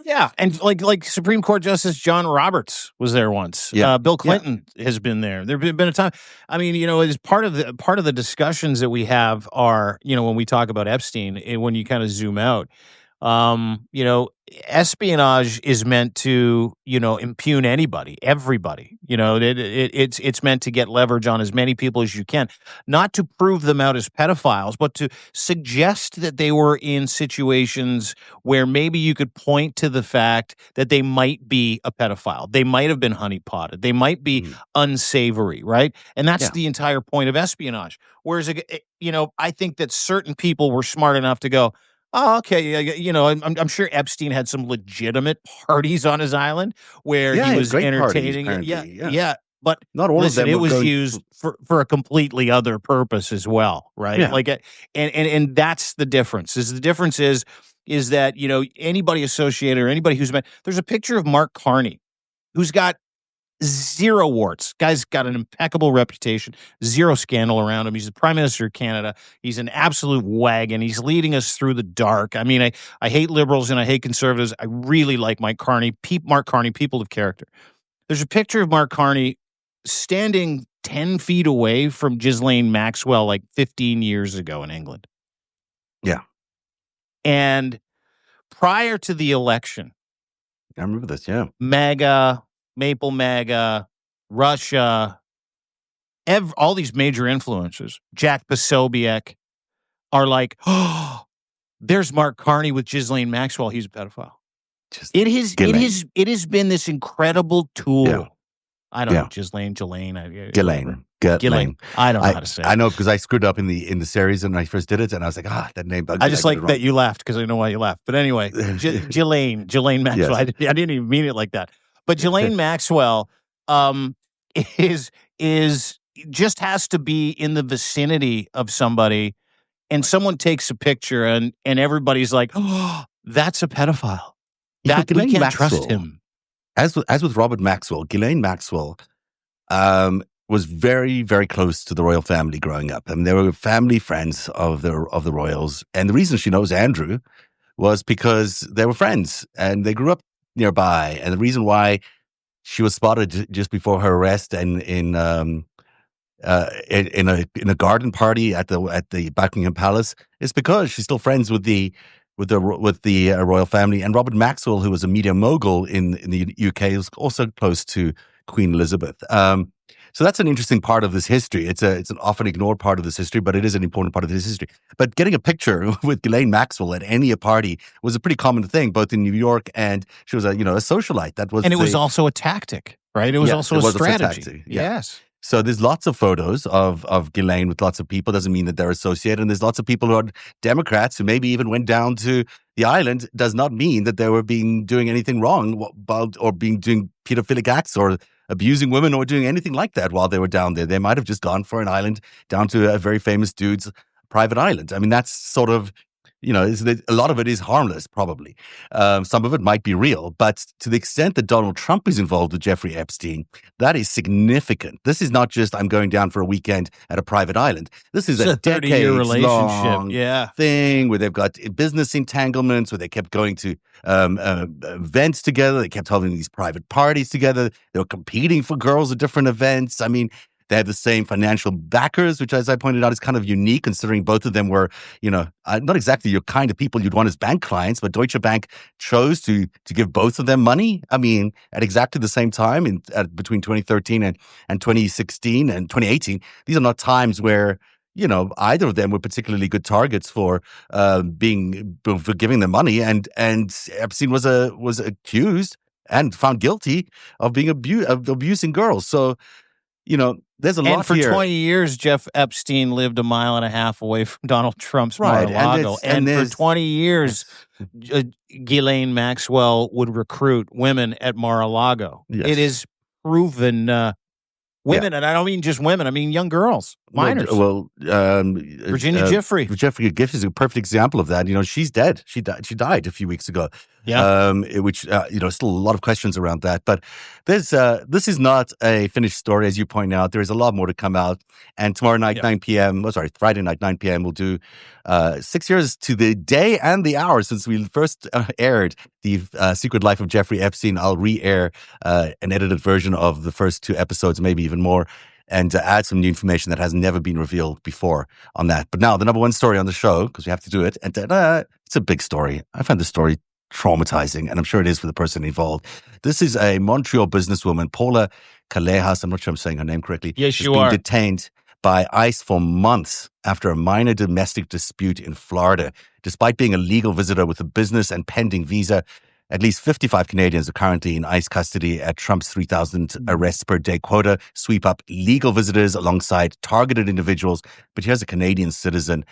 Yeah, and like Supreme Court Justice John Roberts was there once. Yeah. Bill Clinton has been there. There's been a time. I mean, as part of the discussions that we have are, when we talk about Epstein, when you kind of zoom out, espionage is meant to, impugn everybody. It's meant to get leverage on as many people as you can, not to prove them out as pedophiles, but to suggest that they were in situations where maybe you could point to the fact that they might be a pedophile. They might have been honeypotted. They might be unsavory, right? And that's the entire point of espionage. Whereas, I think that certain people were smart enough to go, oh, okay. I'm sure Epstein had some legitimate parties on his island where he was entertaining. Parties, but not all of them. It was used for a completely other purpose as well, right? Yeah. And that's the difference. The difference is that anybody associated or anybody who's met. There's a picture of Mark Carney, who's got zero warts. Guy's got an impeccable reputation, zero scandal around him. He's the Prime Minister of Canada. He's an absolute wagon. He's leading us through the dark. I mean, I hate liberals and I hate conservatives. I really like Mark Carney, people of character. There's a picture of Mark Carney standing 10 feet away from Ghislaine Maxwell like 15 years ago in England. Yeah. And prior to the election, I remember this, yeah. MAGA, Maple MAGA, Russia, all these major influencers, Jack Posobiec, are like, oh, there's Mark Carney with Ghislaine Maxwell. He's a pedophile. It has been this incredible tool. Yeah. I don't know, Ghislaine. I don't know how to say it. I know because I screwed up in the series when I first did it, and I was like, that name bugs me. I just like that you laughed because I know why you laughed. But anyway, Ghislaine Maxwell. Yes. I didn't even mean it like that. But Ghislaine Maxwell is just has to be in the vicinity of somebody, and someone takes a picture, and everybody's like, oh, that's a pedophile. That we can't trust him. As with Robert Maxwell, Ghislaine Maxwell was very, very close to the royal family growing up. I mean, they were family friends of the royals. And the reason she knows Andrew was because they were friends and they grew up nearby. And the reason why she was spotted just before her arrest and in a garden party at the Buckingham Palace is because she's still friends with the royal family. And Robert Maxwell, who was a media mogul in the UK, is also close to Queen Elizabeth. So that's an interesting part of this history. It's an often ignored part of this history, but it is an important part of this history. But getting a picture with Ghislaine Maxwell at any party was a pretty common thing, both in New York, and she was a socialite. That was, and it was also a tactic, right? It was also a strategy. Yes. So there's lots of photos of Ghislaine with lots of people. Doesn't mean that they're associated. And there's lots of people who are Democrats who maybe even went down to the island. Does not mean that they were doing anything wrong or doing pedophilic acts or abusing women or doing anything like that while they were down there. They might have just gone for an island down to a very famous dude's private island. I mean, that's sort of, a lot of it is harmless, probably. Some of it might be real, but to the extent that Donald Trump is involved with Jeffrey Epstein, that is significant. This is not just I'm going down for a weekend at a private island. This is a decades-year relationship thing where they've got business entanglements, where they kept going to events together. They kept holding these private parties together. They were competing for girls at different events. I mean, they have the same financial backers, which, as I pointed out, is kind of unique considering both of them were, not exactly your kind of people you'd want as bank clients, but Deutsche Bank chose to give both of them money. I mean, at exactly the same time between 2013 and 2016 and 2018. These are not times where, either of them were particularly good targets for giving them money. And Epstein was accused and found guilty of being abusing girls. So, there's a lot here. And for 20 years, Jeff Epstein lived a mile and a half away from Donald Trump's Mar-a-Lago. And for 20 years, Ghislaine Maxwell would recruit women at Mar-a-Lago. Yes. It is proven women, and I don't mean just women. I mean young girls, minors. Virginia Giuffre. Giuffre is a perfect example of that. She's dead. She died a few weeks ago. Yeah. Which still a lot of questions around that. But this is not a finished story, as you point out. There is a lot more to come out. And tomorrow night, 9 p.m. Friday night, 9 p.m. We'll do 6 years to the day and the hour since we first aired the Secret Life of Jeffrey Epstein. I'll re-air an edited version of the first 2 episodes, maybe even more, and add some new information that has never been revealed before on that. But now the number one story on the show, because we have to do it, and it's a big story. I find the story traumatizing, and I'm sure it is for the person involved. This is a Montreal businesswoman, Paula Callejas. I'm not sure I'm saying her name correctly. Yes, you are. Detained by ICE for months after a minor domestic dispute in Florida. Despite being a legal visitor with a business and pending visa, at least 55 Canadians are currently in ICE custody at Trump's 3,000 arrests per day quota, sweep up legal visitors alongside targeted individuals. But here's a Canadian citizen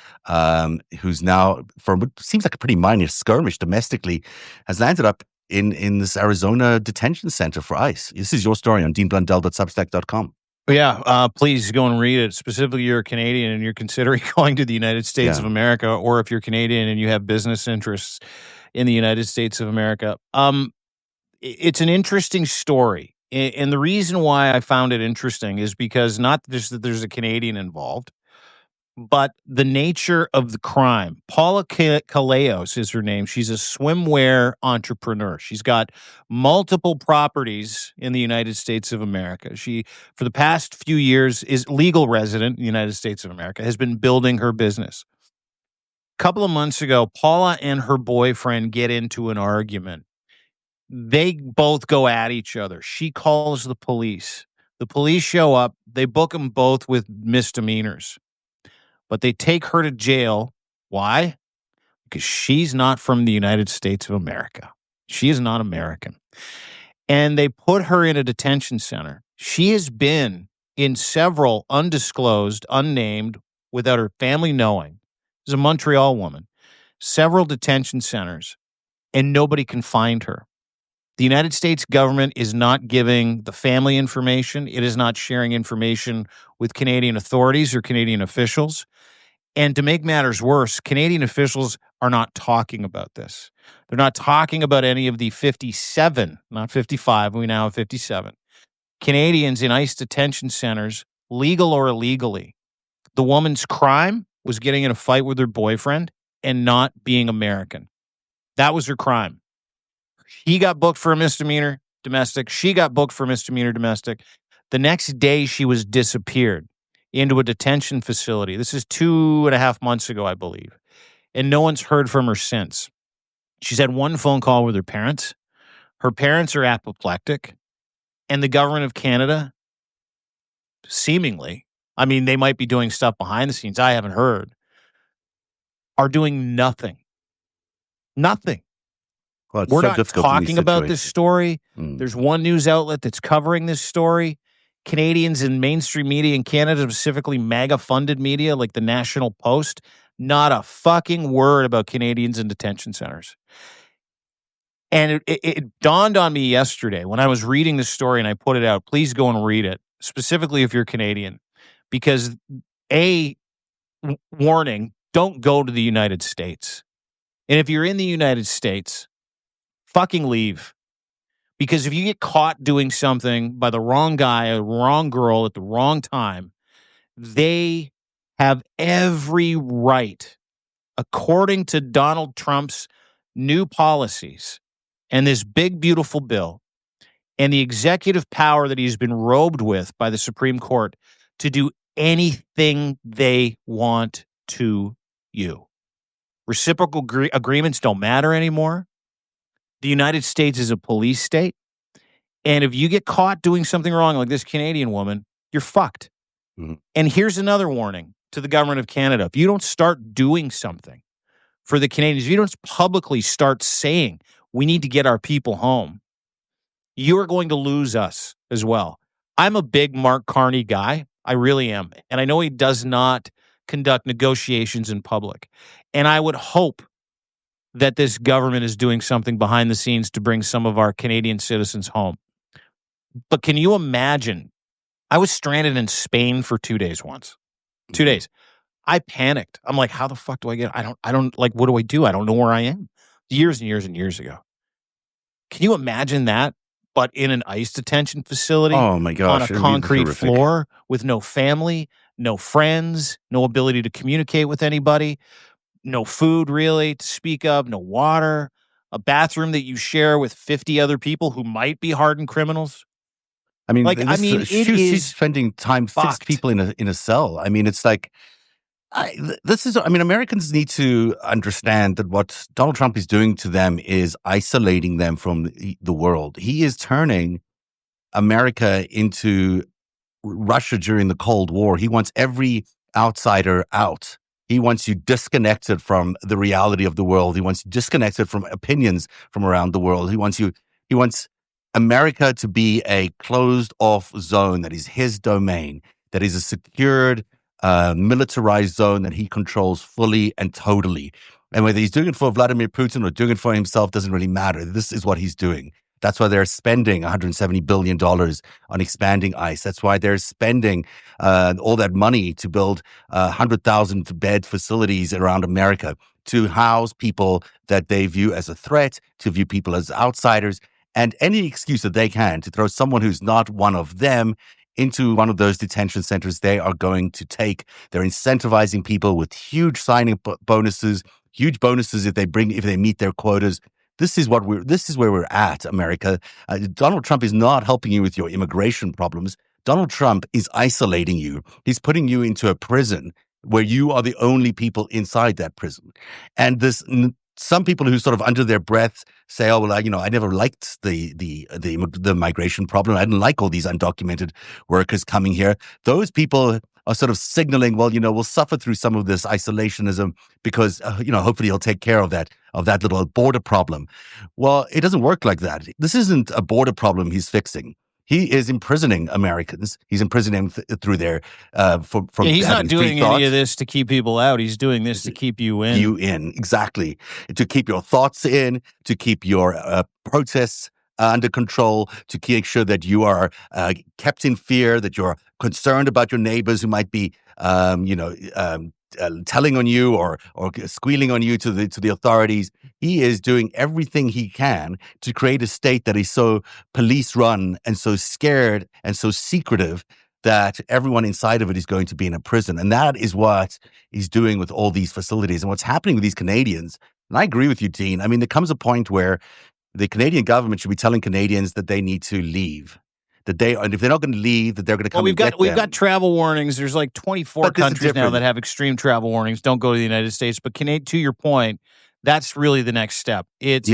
who's now, for what seems like a pretty minor skirmish domestically, has landed up in this Arizona detention center for ICE. This is your story on deanblundell.substack.com. Yeah, please go and read it. Specifically, you're a Canadian and you're considering going to the United States of America, or if you're Canadian and you have business interests in the United States of America. It's an interesting story. And the reason why I found it interesting is because not just that there's a Canadian involved, but the nature of the crime. Paula Kaleos is her name. She's a swimwear entrepreneur. She's got multiple properties in the United States of America. She, for the past few years, is legal resident in the United States of America, has been building her business. A couple of months ago, Paula and her boyfriend get into an argument. They both go at each other. She calls the police. The police show up. They book them both with misdemeanors. But they take her to jail. Why? Because she's not from the United States of America. She is not American. And they put her in a detention center. She has been in several undisclosed, unnamed, without her family knowing. She's a Montreal woman. Several detention centers, and nobody can find her. The United States government is not giving the family information. It is not sharing information with Canadian authorities or Canadian officials. And to make matters worse, Canadian officials are not talking about this. They're not talking about any of the 57, not 55, we now have 57, Canadians in ICE detention centers, legal or illegally. The woman's crime was getting in a fight with her boyfriend and not being American. That was her crime. He got booked for a misdemeanor domestic. She got booked for a misdemeanor domestic. The next day, she was disappeared into a detention facility. This is 2.5 months ago, I believe. And no one's heard from her since. She's had one phone call with her parents. Her parents are apoplectic. And the government of Canada, seemingly, I mean, they might be doing stuff behind the scenes I haven't heard, are doing nothing. Nothing. Well, We're so not difficult in these talking about this situations. story. There's one news outlet that's covering this story. Canadians in mainstream media in Canada, specifically MAGA-funded media like the National Post, not a fucking word about Canadians in detention centers. And it dawned on me yesterday when I was reading this story and I put it out. Please go and read it, specifically if you're Canadian, because warning, don't go to the United States. And if you're in the United States, fucking leave. Because if you get caught doing something by the wrong guy or wrong girl at the wrong time, they have every right, according to Donald Trump's new policies and this big, beautiful bill and the executive power that he's been robed with by the Supreme Court, to do anything they want to you. Reciprocal agreements don't matter anymore. The United States is a police state. And if you get caught doing something wrong, like this Canadian woman, you're fucked. Mhm. And here's another warning to the government of Canada. If you don't start doing something for the Canadians, if you don't publicly start saying, we need to get our people home, you are going to lose us as well. I'm a big Mark Carney guy. I really am. And I know he does not conduct negotiations in public. And I would hope that this government is doing something behind the scenes to bring some of our Canadian citizens home. But can you imagine? I was stranded in Spain for 2 days once. 2 days. I panicked. I'm like, how the fuck do I get? I don't like, what do I do? I don't know where I am. Years and years and years ago. Can you imagine that? But in an ICE detention facility, Oh my gosh, on a it'd be concrete horrific. floor with no family, no friends, no ability to communicate with anybody, no food really to speak of, no water, a bathroom that you share with 50 other people who might be hardened criminals. I mean, Like, I mean, it she's is spending time, 6 fucked. people in a cell. I mean, it's like, Americans need to understand that what Donald Trump is doing to them is isolating them from the world. He is turning America into Russia during the Cold War. He wants every outsider out. He wants you disconnected from the reality of the world. He wants you disconnected from opinions from around the world. He wants America to be a closed off zone that is his domain, that is a secured, militarized zone that he controls fully and totally. And whether he's doing it for Vladimir Putin or doing it for himself doesn't really matter. This is what he's doing. That's why they're spending $170 billion on expanding ICE. That's why they're spending all that money to build 100,000 bed facilities around America to house people that they view as a threat, to view people as outsiders, and any excuse that they can to throw someone who's not one of them into one of those detention centers, they're incentivizing people with huge signing bonuses, huge bonuses if they meet their quotas. This is where we're at, America. Donald Trump is not helping you with your immigration problems. Donald Trump is isolating you. He's putting you into a prison where you are the only people inside that prison. And some people who sort of under their breath say, "Oh well, I never liked the migration problem. I didn't like all these undocumented workers coming here." Those people are sort of signaling, "Well, we'll suffer through some of this isolationism because hopefully he'll take care of that little border problem." Well, it doesn't work like that. This isn't a border problem he's fixing. He is imprisoning Americans. He's imprisoning them through their from he's not having free doing thought. any of this to keep people out. He's doing this to keep you in. Exactly. To keep your thoughts in, to keep your protests under control, to make sure that you are kept in fear, that you're concerned about your neighbors who might be, telling on you or squealing on you to the authorities. He is doing everything he can to create a state that is so police-run and so scared and so secretive that everyone inside of it is going to be in a prison. And that is what he's doing with all these facilities. And what's happening with these Canadians, and I agree with you, Dean, I mean, there comes a point where the Canadian government should be telling Canadians that they need to leave. And if they're not going to leave, that they're going to come. Well, we've got travel warnings. There's like 24 countries now that have extreme travel warnings. Don't go to the United States. But to your point, that's really the next step. It's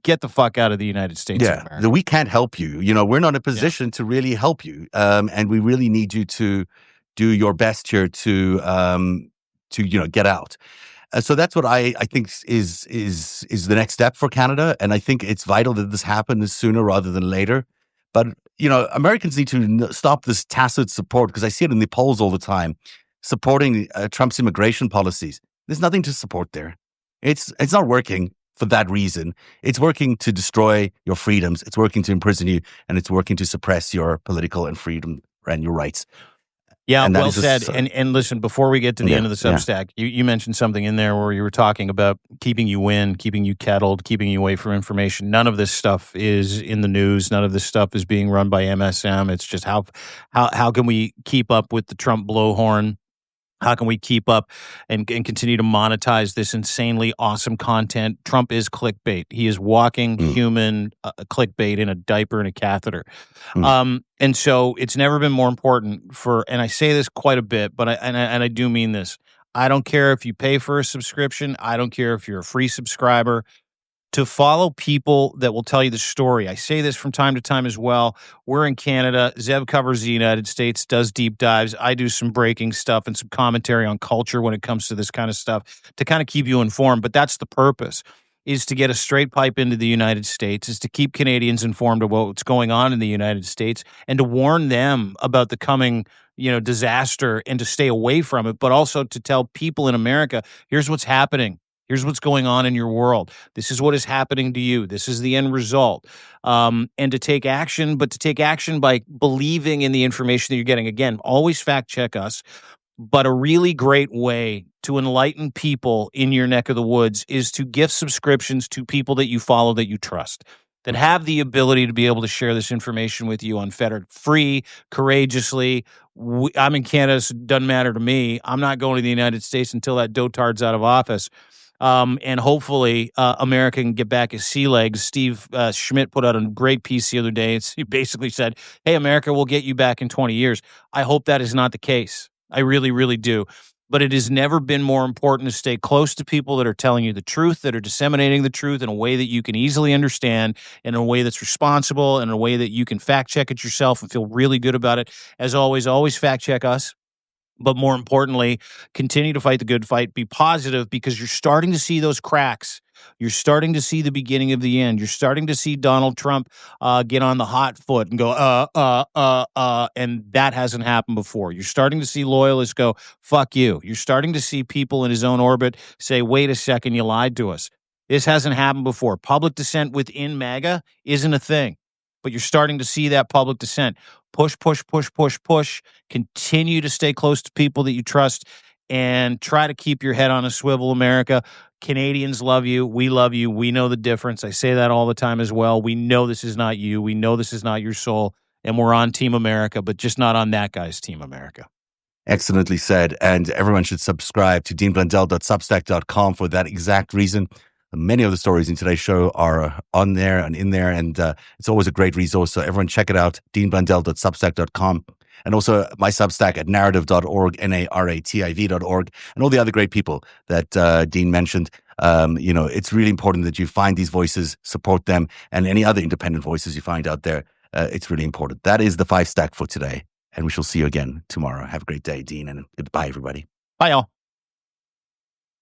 get the fuck out of the United States. Yeah, we can't help you. We're not in a position to really help you, and we really need you to do your best here to get out. So that's what I think is the next step for Canada, and I think it's vital that this happens sooner rather than later. But Americans need to stop this tacit support, because I see it in the polls all the time, supporting Trump's immigration policies. There's nothing to support there. It's not working for that reason. It's working to destroy your freedoms. It's working to imprison you, and it's working to suppress your political and freedom and your rights. Yeah, well said. And listen, before we get to the end of the Substack, you mentioned something in there where you were talking about keeping you in, keeping you kettled, keeping you away from information. None of this stuff is in the news. None of this stuff is being run by MSM. It's just how can we keep up with the Trump blowhorn? How can we keep up and continue to monetize this insanely awesome content? Trump is clickbait. He is walking human clickbait in a diaper and a catheter. And so it's never been more important and I say this quite a bit, but I do mean this. I don't care if you pay for a subscription. I don't care if you're a free subscriber. To follow people that will tell you the story. I say this from time to time as well. We're in Canada. Zev covers the United States, does deep dives. I do some breaking stuff and some commentary on culture when it comes to this kind of stuff to kind of keep you informed. But that's the purpose, is to get a straight pipe into the United States, is to keep Canadians informed about what's going on in the United States and to warn them about the coming disaster and to stay away from it, but also to tell people in America, here's what's happening. Here's what's going on in your world. This is what is happening to you. This is the end result. And to take action, but to take action by believing in the information that you're getting. Again, always fact check us. But a really great way to enlighten people in your neck of the woods is to gift subscriptions to people that you follow, that you trust, that have the ability to be able to share this information with you unfettered, free, courageously. I'm in Canada, so it doesn't matter to me. I'm not going to the United States until that dotard's out of office. And hopefully America can get back his sea legs. Steve Schmidt put out a great piece the other day. He basically said, hey, America, we'll get you back in 20 years. I hope that is not the case. I really, really do. But it has never been more important to stay close to people that are telling you the truth, that are disseminating the truth in a way that you can easily understand, in a way that's responsible, in a way that you can fact check it yourself and feel really good about it. As always fact check us. But more importantly, continue to fight the good fight. Be positive, because you're starting to see those cracks. You're starting to see the beginning of the end. You're starting to see Donald Trump get on the hot foot and go, and that hasn't happened before. You're starting to see loyalists go, fuck you. You're starting to see people in his own orbit say, wait a second, you lied to us. This hasn't happened before. Public dissent within MAGA isn't a thing, but you're starting to see that public dissent. Push. Continue to stay close to people that you trust and try to keep your head on a swivel, America. Canadians love you. We love you. We know the difference. I say that all the time as well. We know this is not you. We know this is not your soul. and we're on Team America, but just not on that guy's Team America. Excellently said. And everyone should subscribe to deanblundell.substack.com for that exact reason. Many of the stories in today's show are on there and in there, and it's always a great resource. So everyone check it out, deanblundell.substack.com. And also my Substack at narrative.org, narrativ.org, and all the other great people that Dean mentioned. It's really important that you find these voices, support them, and any other independent voices you find out there. It's really important. That is the FiveStack for today. And we shall see you again tomorrow. Have a great day, Dean, and goodbye, everybody. Bye, y'all.